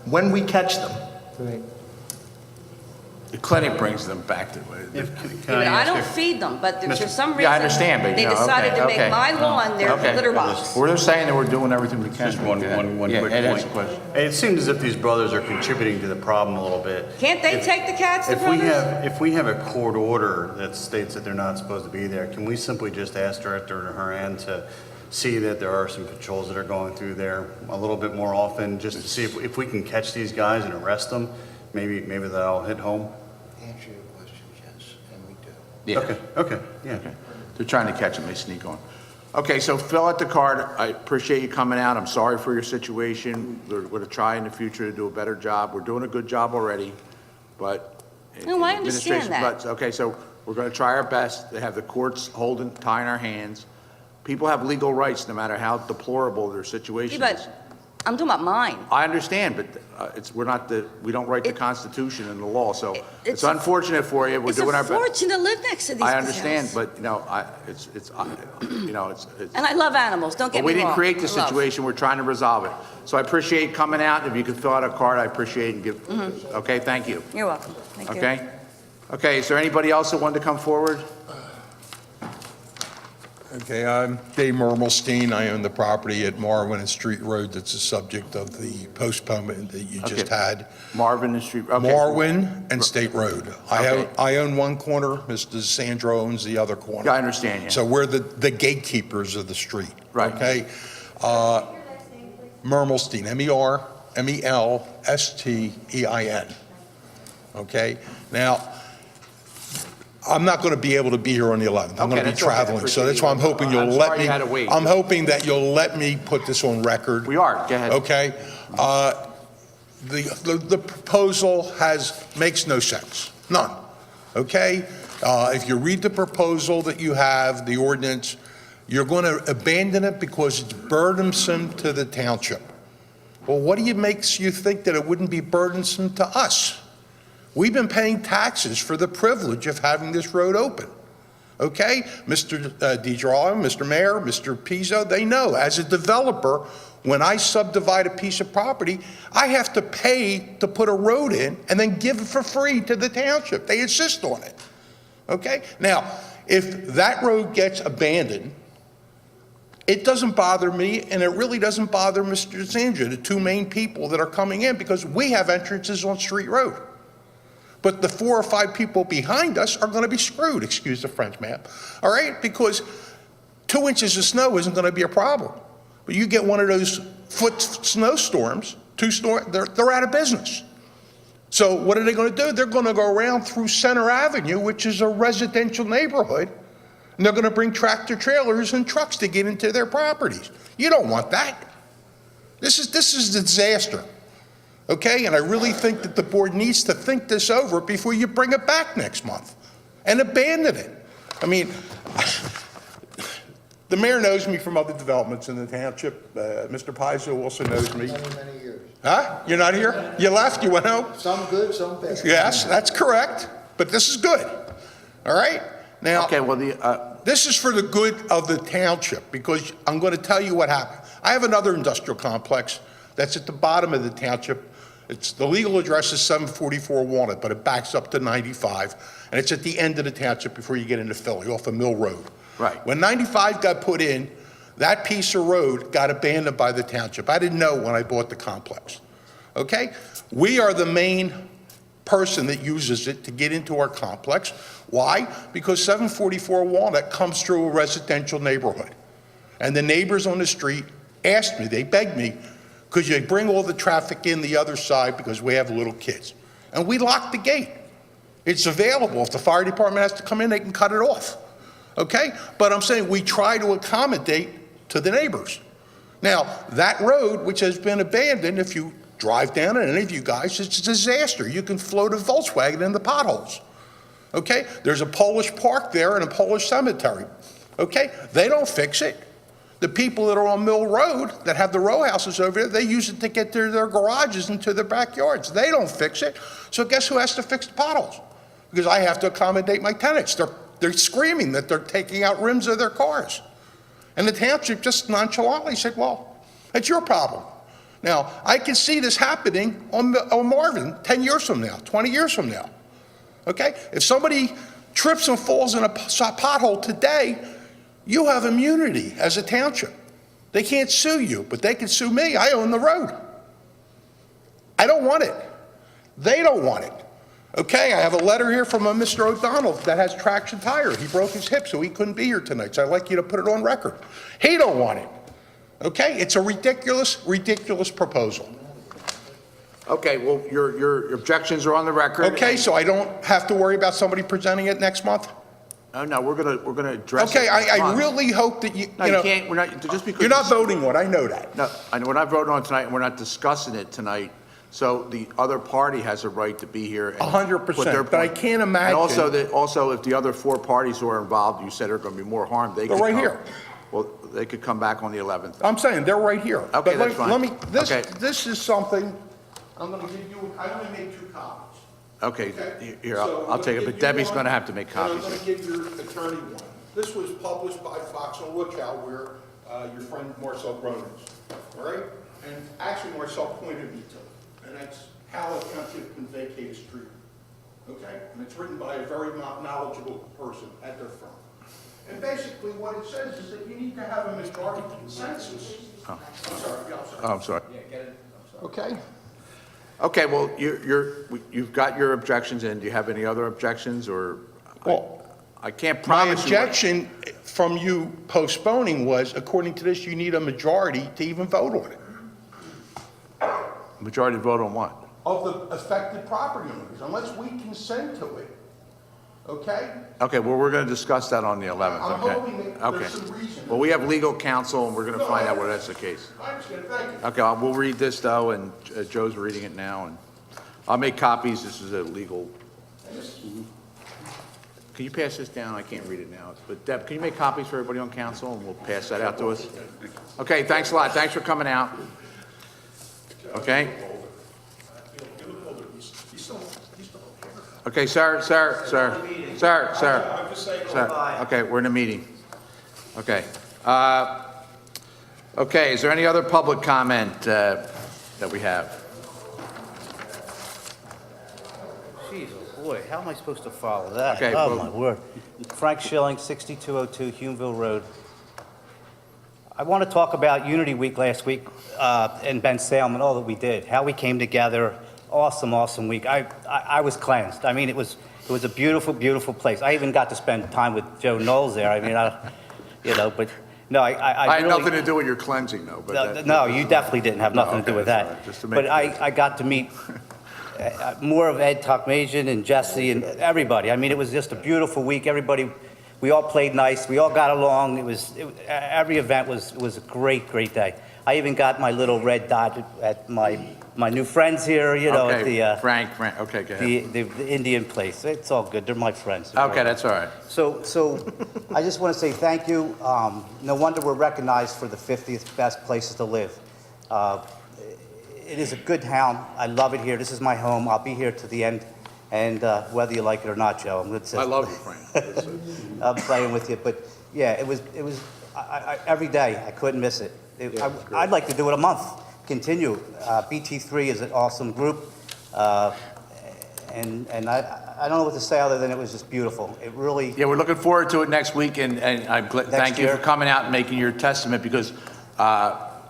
when we catch them. Right. The clinic brings them back to... Yeah, but I don't feed them, but for some reason. Yeah, I understand, but, They you know, decided to okay. make my lawn their Okay. litter box. We're just saying that we're doing everything we can. Just one Yeah, quick Ed has a point. question. It seems as if these brothers are contributing to the problem a little bit. Can't they take the cats, the brothers? If we have a court order that states that they're not supposed to be there, can we simply just ask Director Haran to see that there are some patrols that are going through there a little bit more often, just to see if we can catch these guys and arrest them? Maybe that'll hit home. Answer your question, yes, and we do. Yeah. Okay, yeah. Okay. They're trying to catch them, they sneak on. Okay, so fill out the card. I appreciate you coming out. I'm sorry for your situation. We're going to try in the future to do a better job. We're doing a good job already, but... No, I understand administration- that. but- Okay, so we're going to try our best to have the courts tying our hands. People have legal rights, no matter how deplorable their situation Yeah, is. but I'm talking about mine. I understand, but we don't write the Constitution and the law, so it's unfortunate for you. We're It's doing a our best. fortune to live next to these I understand, houses. but, it's. And I love animals, don't get But we me wrong. didn't create the I love. situation, we're trying to resolve it. So I appreciate coming out, if you could fill out a card, I appreciate it and give, okay, thank you, You're welcome. Thank you. okay? Okay, is there anybody else that wanted to come forward? Okay, I'm Dave Mermelstein. I own the property at Marwin and Street Road that's the subject of the postponement that you just Okay. had. Marvin and Street, okay. Marwin and State Road. Okay. I own one corner, Mr. Sandro owns the other corner. Yeah, I understand, yeah. So we're the gatekeepers of the street. Right. Okay? Mermelstein, Mermelstein. Okay? Now, I'm not going to be able to be here on the 11th. I'm going Okay, to be that's okay. I traveling, so that's why I'm appreciate hoping you. you'll I'm let sorry me. you had to wait. I'm hoping that you'll let me put this on record. We are, go ahead. Okay? The proposal makes no sense, none, okay? If you read the proposal that you have, the ordinance, you're going to abandon it because it's burdensome to the township. Well, what makes you think that it wouldn't be burdensome to us? We've been paying taxes for the privilege of having this road open. Okay? Mr. DeGirolamo, Mr. Mayor, Mr. Pizzo, they know. As a developer, when I subdivide a piece of property, I have to pay to put a road in and then give it for free to the township. They insist on it. Okay? Now, if that road gets abandoned, it doesn't bother me, and it really doesn't bother Mr. Sandra, the two main people that are coming in, because we have entrances on Street Road. But the 4 or 5 people behind us are going to be screwed, excuse the French, ma'am, all right? Because 2 inches of snow isn't going to be a problem. But you get one of those foot snowstorms, they're out of business. So what are they going to do? They're going to go around through Center Avenue, which is a residential neighborhood, and they're going to bring tractor trailers and trucks to get into their properties. You don't want that. This is a disaster. Okay, and I really think that the board needs to think this over before you bring it back next month and abandon it. I mean, the mayor knows me from other developments in the township. Mr. Pizzo also knows me. Many years. Huh? You're not here? You left, you went home? Some good, some bad. Yes, that's correct, but this is good. All right? Now, Okay, well, this is for the good of the township, because I'm going to tell you what happened. I have another industrial complex that's at the bottom of the township. The legal address is 744 Walnut, but it backs up to 95, and it's at the end of the township before you get into Philly, off of Mill Road. Right. When 95 got put in, that piece of road got abandoned by the township. I didn't know when I bought the complex. Okay? We are the main person that uses it to get into our complex. Why? Because 744 Walnut comes through a residential neighborhood. And the neighbors on the street asked me, they begged me, could you bring all the traffic in the other side because we have little kids? And we locked the gate. It's available. If the fire department has to come in, they can cut it off. Okay? But I'm saying we try to accommodate to the neighbors. Now, that road, which has been abandoned, if you drive down it, any of you guys, it's a disaster. You can float a Volkswagen in the potholes. Okay? There's a Polish park there and a Polish cemetery. Okay? They don't fix it. The people that are on Mill Road that have the row houses over there, they use it to get their garages into their backyards. They don't fix it. So guess who has to fix the potholes? Because I have to accommodate my tenants. They're screaming that they're taking out rims of their cars. And the township just nonchalantly said, well, it's your problem. Now, I can see this happening on Marvin 10 years from now, 20 years from now. Okay? If somebody trips and falls in a pothole today, you have immunity as a township. They can't sue you, but they can sue me. I own the road. I don't want it. They don't want it. Okay, I have a letter here from a Mr. O'Donnell that has traction tire. He broke his hip, so he couldn't be here tonight. So I'd like you to put it on record. He don't want it. Okay, it's a ridiculous, ridiculous proposal. okay, well, your objections are on the record. Okay, so I don't have to worry about somebody presenting it next month? Oh, no, we're gonna address it. Okay, next I month. really hope that you No, know, you can't, we're not, just because. you're not voting on it, I know that. No, I know, we're not voting on it tonight, and we're not discussing it tonight, so the other party has a right to be here. and 100%, put their but I point. can't imagine. And also, if the other 4 parties who are involved, you said are gonna be more harmed, they could They're right come. here. Well, they could come back on the 11th. I'm saying, they're right here. Okay, But that's let fine. me, Okay. this is something, I'm gonna give you, I only made 2 copies. Okay, Okay? here, So I'll I'm take it, gonna but give you Debbie's one, gonna have to make and copies. I'm gonna give your attorney one. This was published by Fox on Lookout, where your friend Marcel Groen is, all right? And actually, Marcel pointed me to it, and that's how a township can vacate a street, okay? And it's written by a very knowledgeable person at their firm. And basically what it says is that you need to have a majority consensus. I'm sorry, yeah, I'm sorry. Oh, I'm sorry. Okay? Okay, well, you've got your objections in. Do you have any other objections, or? Well, I can't my promise you. objection from you postponing was, according to this, you need a majority to even vote on it. Majority vote on what? Of the affected property owners, unless we consent to it, okay? Okay, well, we're going to discuss that on the 11th, I'm okay? hoping that Okay. there's some reason. Well, we have legal counsel, and we're going to find out whether that's the case. I understand, thank you. Okay, we'll read this, though, and Joe's reading it now, and I'll make copies. This is a legal. Can you pass this down? I can't read it now. But Deb, can you make copies for everybody on council, and we'll pass that out to us? Okay, thanks a lot. Thanks for coming out. Okay? Okay, sir. Okay, we're in a meeting. Okay. Okay, is there any other public comment that we have? Jeez, oh boy, how am I supposed to follow that? Okay, Oh, well- my word. Frank Schilling, 6202 Humeville Road. I want to talk about Unity Week last week in Bensalem and all that we did, how we came together. Awesome, awesome week. I was cleansed. I mean, it was a beautiful, beautiful place. I even got to spend time with Joe Knowles there. I mean, but no, I I had really- nothing to do with your cleansing, though. But No, you definitely didn't have nothing to do Okay, with that's that. all right, just to make But it- I got to meet more of Ed Tuckmajian and Jesse and everybody. I mean, it was just a beautiful week. Everybody, we all played nice. We all got along. Every event was a great, great day. I even got my little red dot at my new friends here, at the Frank, okay, go ahead. the Indian place. It's all good. They're my friends. Okay, that's all right. So I just want to say thank you. No wonder we're recognized for the 50th best places to live. It is a good town. I love it here. This is my home. I'll be here to the end, and whether you like it or not, Joe, I'm going to say. I love you, Frank. I'm playing with you, but yeah, it was. Every day I couldn't miss it. I'd like to do it a month. Continue. BT3 is an awesome group, and I don't know what to say other than it was just beautiful. It really. Yeah, we're looking forward to it next week, and thank you year. for coming out and making your testament, because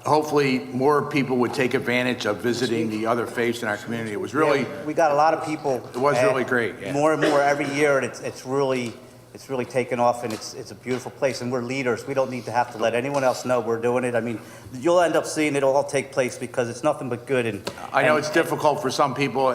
hopefully more people would take advantage of visiting the other faiths in our community. It was really, Yeah, we got a lot of people. it was really great. Yeah. More and more every year, and it's really taken off, and it's a beautiful place, and we're leaders. We don't need to have to let anyone else know we're doing it. I mean, you'll end up seeing it all take place because it's nothing but good. And I know it's difficult for some people.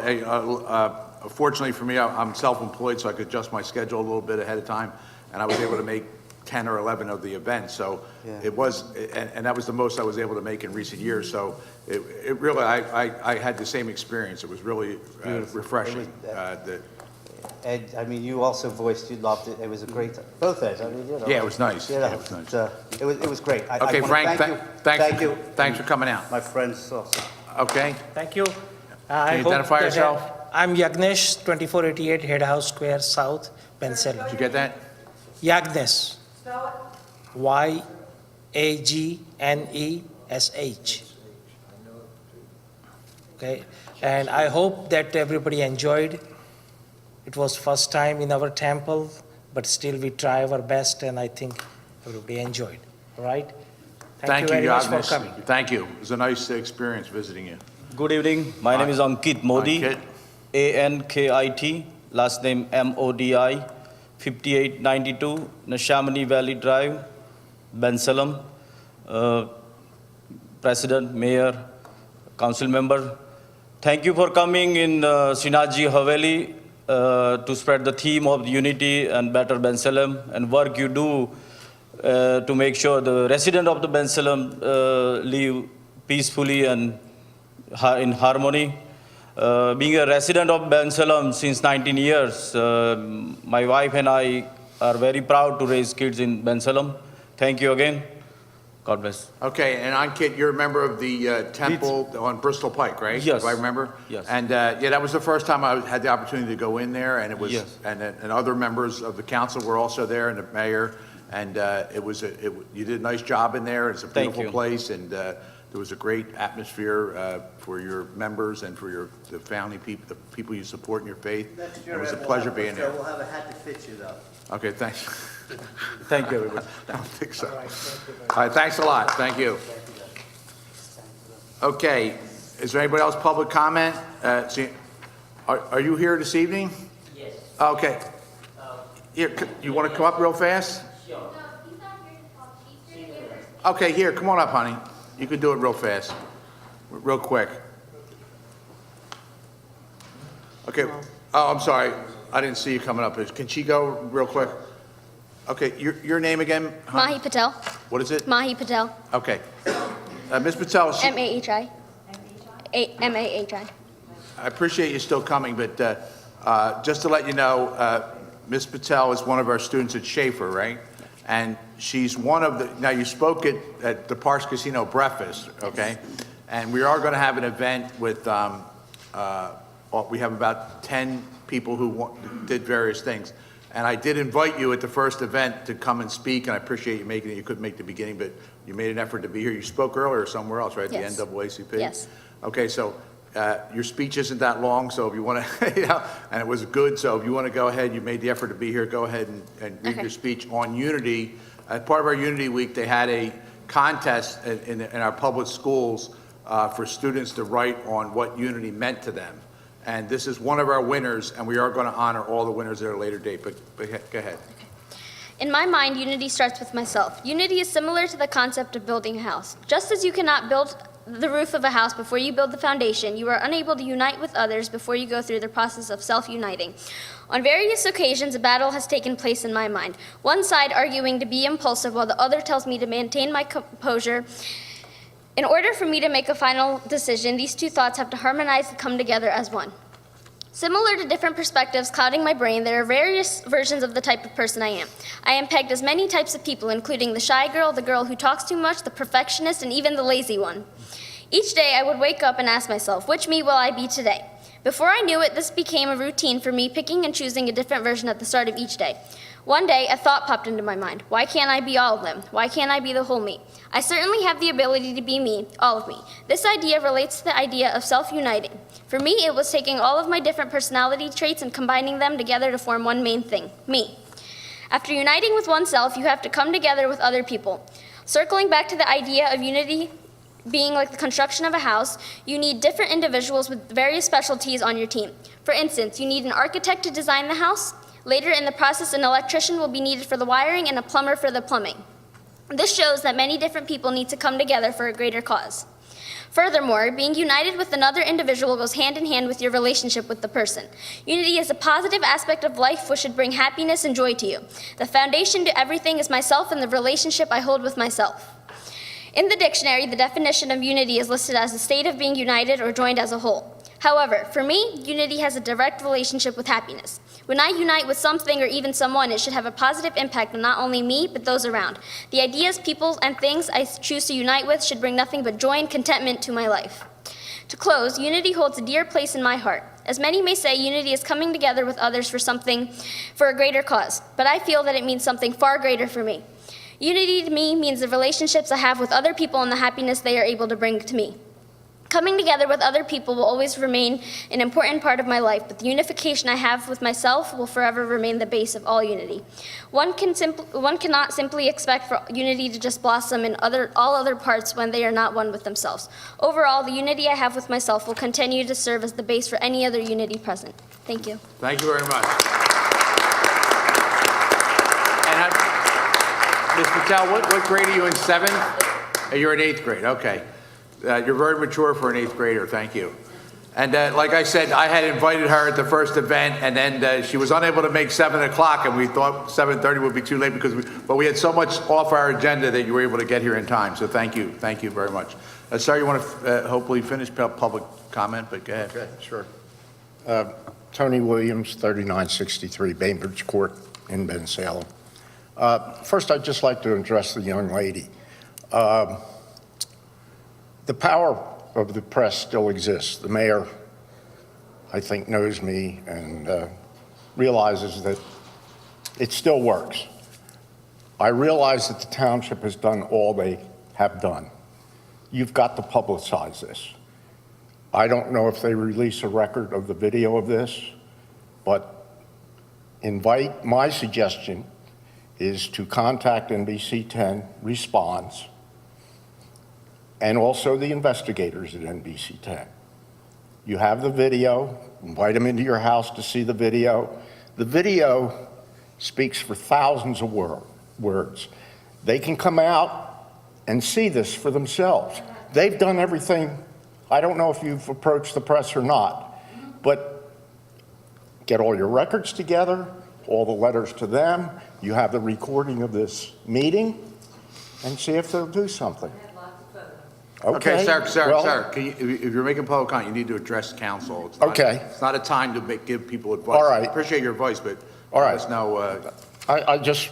Fortunately for me, I'm self-employed, so I could adjust my schedule a little bit ahead of time, and I was able to make 10 or 11 of the events. So Yeah. it was, and that was the most I was able to make in recent years. So it really, I had the same experience. It was really refreshing. Ed, I mean, you also voiced you loved it. It was a great, both Eds. I mean, Yeah, it was nice. You know, Yeah, it was nice. it was great. I Okay, wanna Frank, thank you. thank you. you. Thanks for coming out. My friends also. Okay? Thank you. Can you identify yourself? I'm Yagnesh, 2488 Head House Square South, Bensalem. Did you get that? Yagnesh. Yagnesh. Okay, and I hope that everybody enjoyed. It was first time in our temple, but still we try our best, and I think everybody enjoyed. All right? Thank you very much for coming. Thank you. It was a nice experience visiting you. Good evening. My name is Ankit Modi. Ankit. Ankit, last name Modi, 5892 Nashamani Valley Drive, Bensalem. President, Mayor, Council Member, thank you for coming in Sinaji Haveli to spread the theme of unity and better Bensalem, and work you do to make sure the residents of the Bensalem live peacefully and in harmony. Being a resident of Bensalem since 19 years, my wife and I are very proud to raise kids in Bensalem. Thank you again. God bless. Okay, and Ankit, you're a member of the temple on Bristol Pike, right? Yes. Do I remember? Yes. And yeah, that was the first time I had the opportunity to go in there, and it was, Yes. and other members of the council were also there, and the mayor, and you did a nice job in there. It's a Thank beautiful you. place, and There was a great atmosphere for your members and for the family people, the people you support in your faith. It was a pleasure being there. We'll have a hat to fit you, though. Okay, thanks. Thank you, everybody. I don't think so. All right, thank you very All right, thanks a lot. Thank you. Okay, is there anybody else public comment? Are you here this evening? Yes. Okay. Here, you want to come up real fast? Sure. Okay, here, come on up, honey. You can do it real fast, real quick. Okay, oh, I'm sorry. I didn't see you coming up. Can she go real quick? Okay, your name again? hon? Mahi Patel. What is it? Mahi Patel. Okay. Ms. Patel, M-A-H-I. M-A-H-I. I appreciate you still coming, but just to let you know, Ms. Patel is one of our students at Schaefer, right? And she's one of the, now you spoke at the Parks Casino breakfast, okay? And we are going to have an event with, we have about 10 people who did various things. And I did invite you at the first event to come and speak, and I appreciate you making it. You couldn't make the beginning, but you made an effort to be here. You spoke earlier somewhere else, right? Yes. The NAACP? Yes. Okay, so your speech isn't that long, so if you want to, and it was good, so if you want to go ahead, you made the effort to be here, go ahead and read your speech on Unity. As part of our Unity Week, they had a contest in our public schools for students to write on what Unity meant to them. And this is one of our winners, and we are going to honor all the winners at a later date, but go ahead. In my mind, unity starts with myself. Unity is similar to the concept of building a house. Just as you cannot build the roof of a house before you build the foundation, you are unable to unite with others before you go through the process of self-uniting. On various occasions, a battle has taken place in my mind. One side arguing to be impulsive while the other tells me to maintain my composure. In order for me to make a final decision, these two thoughts have to harmonize and come together as one. Similar to different perspectives clouding my brain, there are various versions of the type of person I am. I am pegged as many types of people, including the shy girl, the girl who talks too much, the perfectionist, and even the lazy one. Each day I would wake up and ask myself, which me will I be today? Before I knew it, this became a routine for me, picking and choosing a different version at the start of each day. One day, a thought popped into my mind. Why can't I be all of them? Why can't I be the whole me? I certainly have the ability to be me, all of me. This idea relates to the idea of self-uniting. For me, it was taking all of my different personality traits and combining them together to form one main thing, me. After uniting with oneself, you have to come together with other people. Circling back to the idea of unity being like the construction of a house, you need different individuals with various specialties on your team. For instance, you need an architect to design the house. Later in the process, an electrician will be needed for the wiring and a plumber for the plumbing. This shows that many different people need to come together for a greater cause. Furthermore, being united with another individual goes hand in hand with your relationship with the person. Unity is a positive aspect of life which should bring happiness and joy to you. The foundation to everything is myself and the relationship I hold with myself. In the dictionary, the definition of unity is listed as a state of being united or joined as a whole. However, for me, unity has a direct relationship with happiness. When I unite with something or even someone, it should have a positive impact on not only me, but those around. The ideas, people, and things I choose to unite with should bring nothing but joy and contentment to my life. To close, unity holds a dear place in my heart. As many may say, unity is coming together with others for a greater cause, but I feel that it means something far greater for me. Unity to me means the relationships I have with other people and the happiness they are able to bring to me. Coming together with other people will always remain an important part of my life, but the unification I have with myself will forever remain the base of all unity. One cannot simply expect for unity to just blossom in all other parts when they are not one with themselves. Overall, the unity I have with myself will continue to serve as the base for any other unity present. Thank you. Thank you very much. And Ms. Patel, what grade are you in, 7th? You're in 8th grade, okay. You're very mature for an 8th grader, thank you. And like I said, I had invited her at the first event, and then she was unable to make 7 o'clock, and we thought 7:30 would be too late but we had so much off our agenda that you were able to get here in time, so thank you very much. Sir, you want to hopefully finish public comment, but go ahead. Okay, sure. Tony Williams, 3963 Bainbridge Court in Bensalem. First, I'd just like to address the young lady. The power of the press still exists. The mayor, I think, knows me and realizes that it still works. I realize that the township has done all they have done. you've got to publicize this. I don't know if they release a record of the video of this, but my suggestion is to contact NBC 10 Response and also the investigators at NBC 10. You have the video, invite them into your house to see the video. The video speaks for thousands of words. They can come out and see this for themselves. They've done everything. I don't know if you've approached the press or not, but get all your records together, all the letters to them. You have the recording of this meeting, and see if they'll do something. Okay, sir, well, can you, if you're making public comment, you need to address council. It's not a time to give people advice. All right. Appreciate your advice, but All right. let us know. I just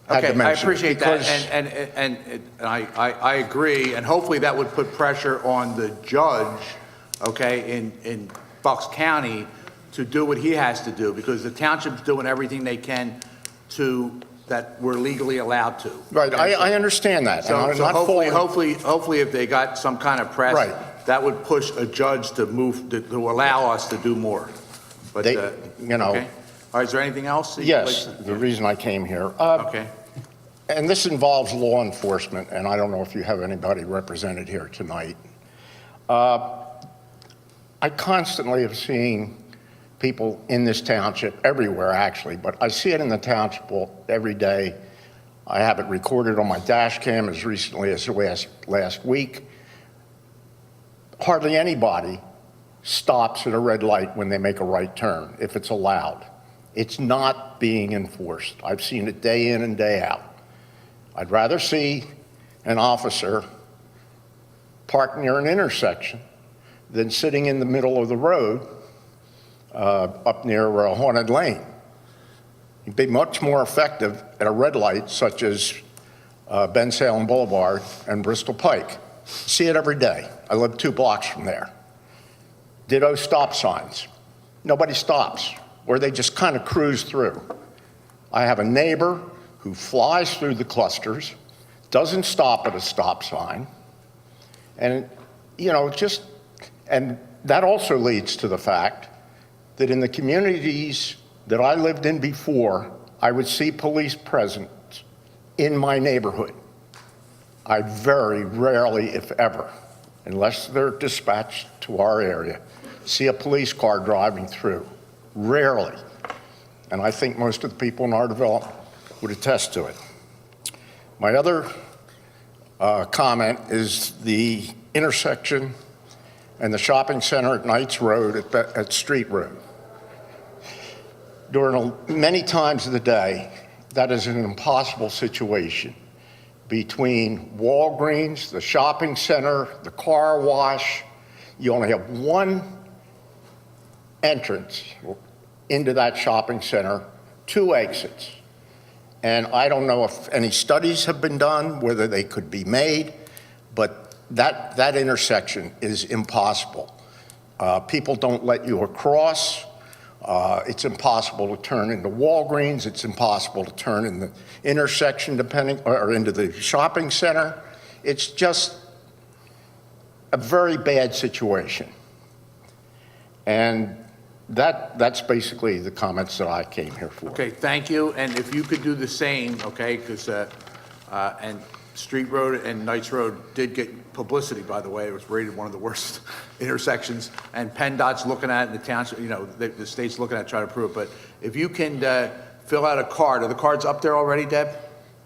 had to Okay, I mention it appreciate that, because- and I agree, and hopefully that would put pressure on the judge, okay, in Bucks County to do what he has to do, because the township's doing everything they can that we're legally allowed to. Right, I understand that. and So I'm not hopefully if they got some kind of press, Right. that would push a judge to allow us to do more. But, They- okay. All right, is there anything else? that you'd Yes, like to- the reason I came here. Okay. And this involves law enforcement, and I don't know if you have anybody represented here tonight. I constantly have seen people in this township, everywhere actually, but I see it in the township every day. I have it recorded on my dash cam as recently as last week. Hardly anybody stops at a red light when they make a right turn, if it's allowed. It's not being enforced. I've seen it day in and day out. I'd rather see an officer parked near an intersection than sitting in the middle of the road up near a haunted lane. You'd be much more effective at a red light such as Bensalem Boulevard and Bristol Pike. See it every day. I live 2 blocks from there. Ditto stop signs. Nobody stops, or they just kind of cruise through. I have a neighbor who flies through the clusters, doesn't stop at a stop sign, and and that also leads to the fact that in the communities that I lived in before, I would see police presence in my neighborhood. I very rarely, if ever, unless they're dispatched to our area, see a police car driving through. Rarely. And I think most of the people in our development would attest to it. My other comment is the intersection and the shopping center at Knights Road at Street Road. Many times of the day, that is an impossible situation between Walgreens, the shopping center, the car wash. You only have one entrance into that shopping center, 2 exits. And I don't know if any studies have been done, whether they could be made, but that intersection is impossible. People don't let you across. It's impossible to turn into Walgreens. It's impossible to turn in the intersection or into the shopping center. It's just a very bad situation. And that's basically the comments that I came here for. Okay, thank you, and if you could do the same, okay, because, and Street Road and Knights Road did get publicity, by the way. It was rated one of the worst intersections, and PennDOT's looking at it, and the township, the state's looking at it, trying to prove it. But if you can fill out a card, are the cards up there already, Deb?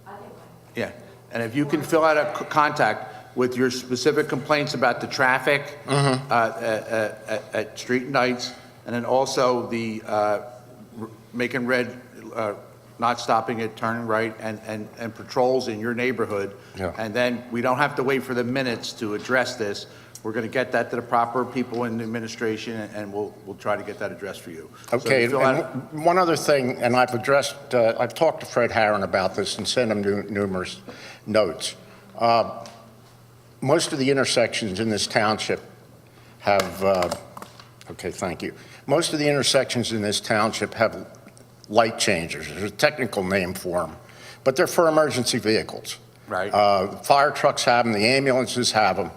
I think so. Yeah, and if you can fill out a contact with your specific complaints about the traffic at Street and Knights, and then also the making red, not stopping at turning right, and patrols in your neighborhood. Yeah. And then we don't have to wait for the minutes to address this. We're going to get that to the proper people in the administration, and we'll try to get that addressed for you. So Okay, you fill out- and one other thing, and I've talked to Fred Harron about this and sent him numerous notes. Most of the intersections in this township have, okay, thank you. Most of the intersections in this township have light changers. There's a technical name for them, but they're for emergency vehicles. Right. Fire trucks have them, the ambulances have them.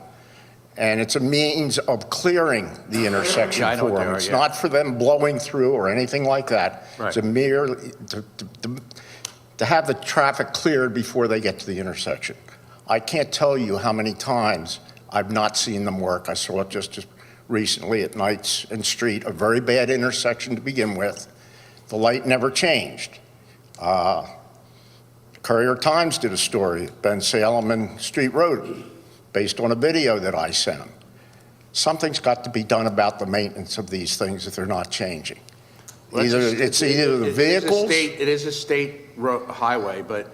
And it's a means of clearing the intersection Yeah, I know what for they them. are, It's yeah. not for them blowing through or anything like that. It's a Right. mere, to have the traffic cleared before they get to the intersection. I can't tell you how many times I've not seen them work. I saw it just recently at Knights and Street, a very bad intersection to begin with. The light never changed. Courier Times did a story, Bensalem and Street Road, based on a video that I sent them. Something's got to be done about the maintenance of these things if they're not changing. It's either the vehicles. It is a state highway, but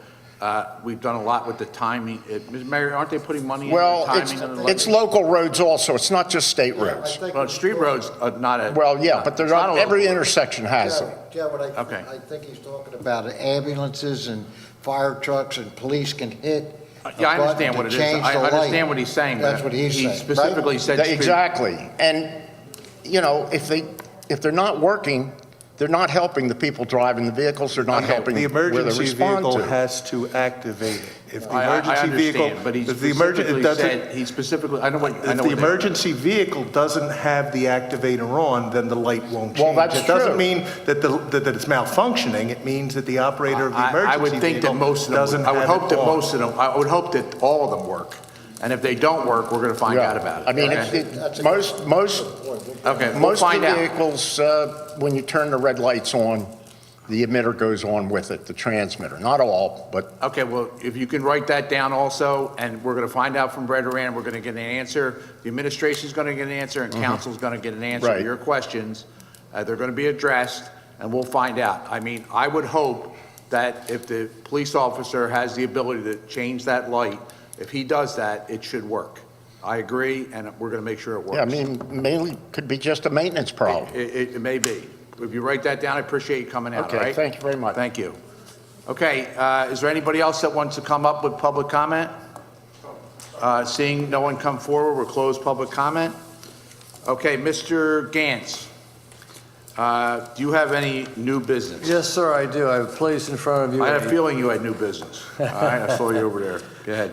we've done a lot with the timing. Mr. Mayor, aren't they putting money into the Well, timing of the lighting? it's local roads also. It's not just state roads. Well, street roads are not a... Well, yeah, but they're it's not not, a every local road. intersection has them. Joe, Okay. I think he's talking about ambulances and fire trucks and police can hit Yeah, I understand what it is. I understand what he's saying. That's but what he's saying, He specifically right? said... street- Exactly. And, you know, if they're not working, they're not helping the people driving the vehicles, they're not helping The where they emergency respond vehicle to. has to activate it. If the I emergency vehicle, understand, but he if the emergency, specifically it doesn't, said, he specifically, I know what if they the are. emergency vehicle doesn't have the activator on, then the light won't change. Well, that's It doesn't true. mean that that it's malfunctioning, it means that the operator of the I would emergency think that vehicle most of doesn't them, I would have hope it that on. most of them, I would hope that all of them work. And if they don't work, we're going to find Yeah. out about it. I mean, okay? most Okay, we'll Most of find the out. vehicles, when you turn the red lights on, the emitter goes on with it, the transmitter. Not all, but Okay, well, if you can write that down also, and we're going to find out from Brett Duran, we're going to get an answer. The administration's going to get an answer, and council's going to get an answer to Right. your questions. They're going to be addressed, and we'll find out. I mean, I would hope that if the police officer has the ability to change that light, if he does that, it should work. I agree, and we're going to make sure it works. yeah, I mean, mainly could be just a maintenance problem. It may be. If you write that down, I appreciate you coming out, all Okay, right? thank you very much. Thank you. Okay, is there anybody else that wants to come up with public comment? Seeing no one come forward, we'll close public comment. Okay, Mr. Gantz, do you have any new business? Yes, sir, I do. I have placed in front of you. I had a feeling you had new business. All right, I saw you over there. Go ahead.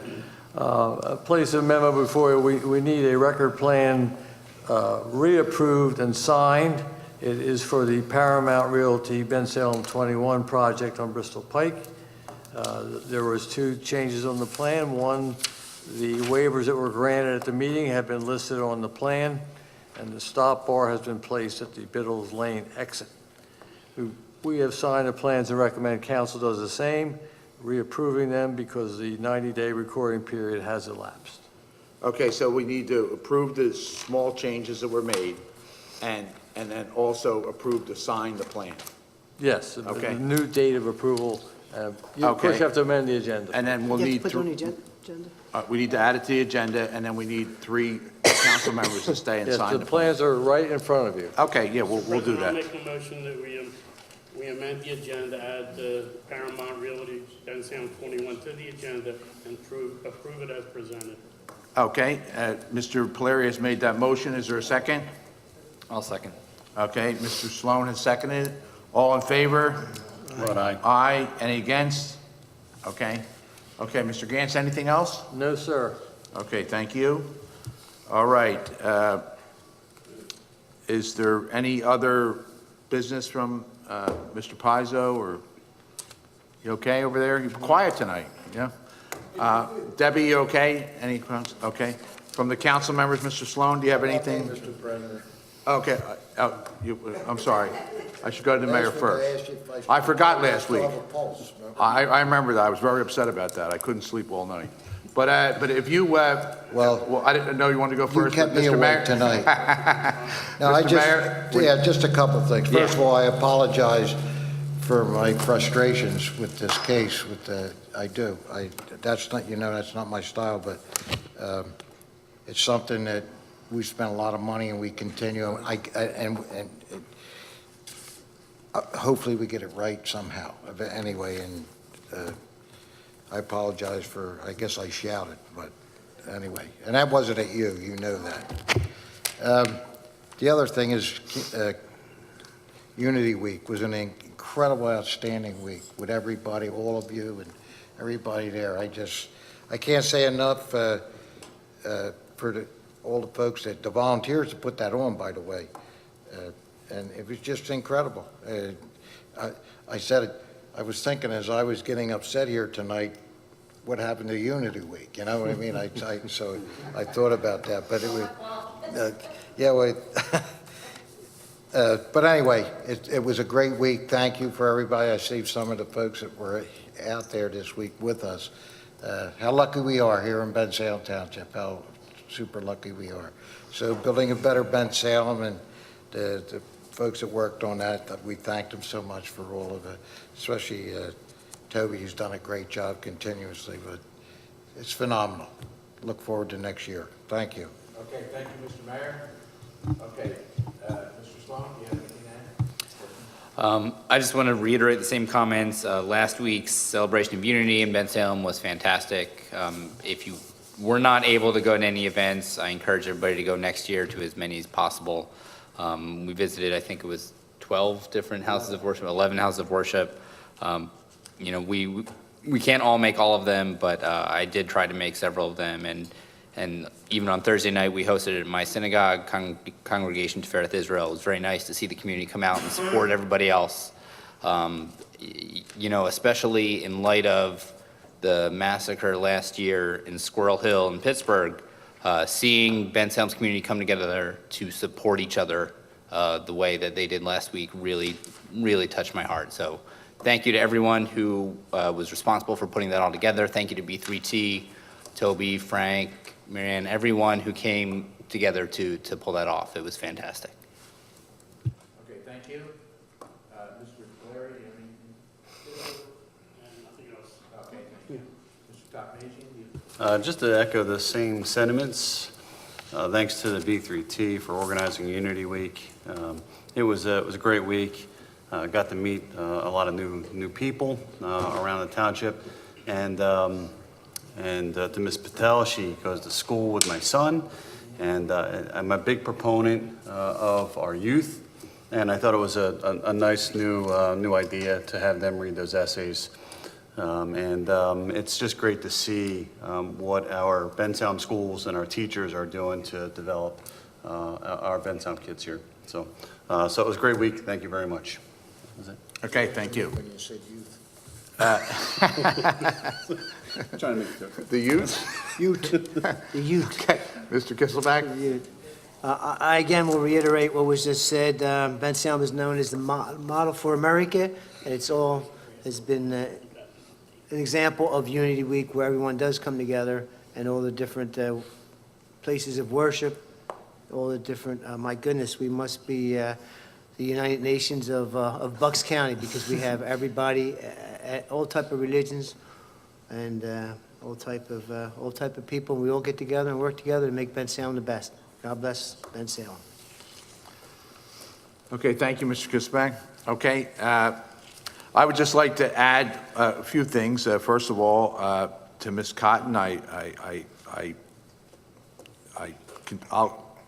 Place a memo before you. We need a record plan reapproved and signed. It is for the Paramount Realty Bensalem 21 project on Bristol Pike. There was 2 changes on the plan. One, the waivers that were granted at the meeting have been listed on the plan, and the stop bar has been placed at the Biddles Lane exit. We have signed the plans and recommend council does the same, reapproving them because the 90-day recording period has elapsed. Okay, so we need to approve the small changes that were made and then also approve to sign the plan. Yes, Okay. the new date of approval. You, of course, Okay. you have to amend the agenda. And then we'll need to... We need to add it to the agenda, and then we need 3 council members to stay and Yes, sign the the plan. plans are right in front of you. Okay, yeah, we'll do President, I'll that. make a motion that we amend the agenda, add the Paramount Realty Bensalem 21 to the agenda, and approve it as presented. Okay, Mr. Polari has made that motion. Is there a second? I'll second. Okay, Mr. Sloan has seconded. All in favor? Aye. Aye. Any against? Okay. Okay, Mr. Gantz, anything else? No, sir. Okay, thank you. All right. Is there any other business from Mr. Pizzo, or you okay over there? You're quiet tonight, yeah? Debbie, you okay? Any, okay. From the council members, Mr. Sloan, do you have anything? Mr. Brenner. Okay, I'm sorry. I should go to the mayor first. I forgot last week. I remember that. I was very upset about that. I couldn't sleep all night. But if you, well, I didn't know you wanted to go first. You kept me Mr. Mayor? awake tonight. No, Mr. Mayor? Yeah, just a couple of things. First Yeah. of all, I apologize for my frustrations with this case, I do. That's not, that's not my style, but it's something that we spent a lot of money and we continue, hopefully we get it right somehow, anyway, and I apologize for, I guess I shouted, but anyway, and that wasn't at you, you know that. The other thing is, Unity Week was an incredible, outstanding week with everybody, all of you and everybody there. I can't say enough for all the folks, the volunteers that put that on, by the way. And it was just incredible. I said, I was thinking as I was getting upset here tonight, what happened to Unity Week, you know what I mean? So I thought about that, but it was, yeah, well, but anyway, it was a great week. Thank you for everybody. I see some of the folks that were out there this week with us. How lucky we are here in Bensalem Township, how super lucky we are. So building a better Bensalem, and the folks that worked on that we thanked them so much for all of it, especially Toby, who's done a great job continuously, but it's phenomenal. Look forward to next year. Thank you. Okay, thank you, Mr. Mayor. Okay, Mr. Sloan, do you have anything to add? I just want to reiterate the same comments. Last week's celebration of unity in Bensalem was fantastic. If you were not able to go to any events, I encourage everybody to go next year to as many as possible. We visited, I think it was 12 different houses of worship, 11 houses of worship. You know, we can't all make all of them, but I did try to make several of them. And even on Thursday night, we hosted at my synagogue, Congregation Tifereth Israel. It was very nice to see the community come out and support everybody else. You know, especially in light of the massacre last year in Squirrel Hill in Pittsburgh, seeing Bensalem's community come together to support each other the way that they did last week really, really touched my heart. So thank you to everyone who was responsible for putting that all together. Thank you to B3T, Toby, Frank, Marianne, everyone who came together to pull that off. It was fantastic. Okay, thank you. Mr. Blair, do you have anything? Nothing else. Okay, thank you. Mr. Topmasian? Just to echo the same sentiments, thanks to the B3T for organizing Unity Week. It was a great week. Got to meet a lot of new people around the township, and to Ms. Patel, she goes to school with my son, and I'm a big proponent of our youth, and I thought it was a nice new idea to have them read those essays. It's just great to see what our Bensalem schools and our teachers are doing to develop our Bensalem kids here. So it was a great week. Thank you very much. That was it. Okay, thank you. When you said youth. Trying to make a joke. The youth? The youth. Okay, Mr. Kisselback? I again will reiterate what was just said. Bensalem is known as the model for America, and it's all has been an example of Unity Week where everyone does come together and all the different places of worship, all the different, my goodness, we must be the United Nations of Bucks County, because we have everybody, all type of religions and all type of people. We all get together and work together to make Bensalem the best. God bless Bensalem. Okay, thank you, Mr. Kisselback. Okay, I would just like to add a few things. First of all, to Ms. Cotton,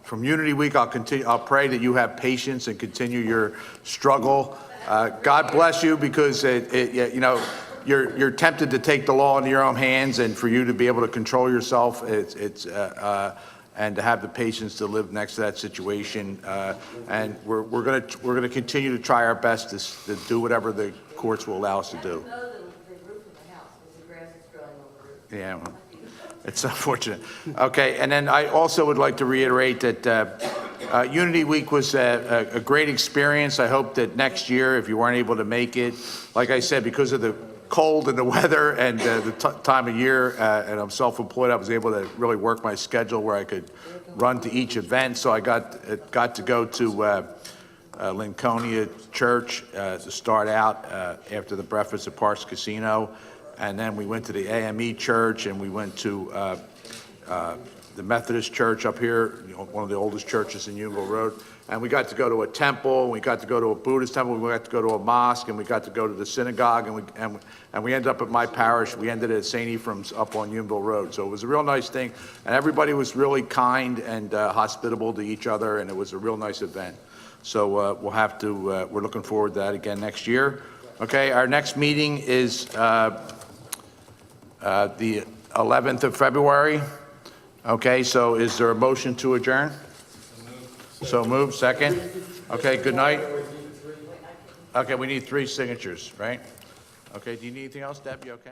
from Unity Week, I'll pray that you have patience and continue your struggle. God bless you, because you know, you're tempted to take the law into your own hands, and for you to be able to control yourself, and to have the patience to live next to that situation. And we're gonna continue to try our best to do whatever the courts will allow us to do. Yeah, well, it's unfortunate. Okay, and then I also would like to reiterate that Unity Week was a great experience. I hope that next year, if you weren't able to make it, like I said, because of the cold and the weather and the time of year, and I'm self-employed, I was able to really work my schedule where I could run to each event. So I got to go to Lincolnia Church to start out after the breakfast at Parks Casino. And then we went to the AME Church, and we went to the Methodist Church up here, you know, one of the oldest churches in Unionville Road. And we got to go to a temple, and we got to go to a Buddhist temple, we got to go to a mosque, and we got to go to the synagogue, and we ended up at my parish. We ended at St. Ephraim's up on Unionville Road. So it was a real nice thing, and everybody was really kind and hospitable to each other, and it was a real nice event. So we'll have to, we're looking forward to that again next year. Okay, our next meeting is the 11th of February Okay, so is there a motion to adjourn? So moved, second? Okay, good night. Okay, we need 3 signatures, right? Okay, do you need anything else, Deb? You okay?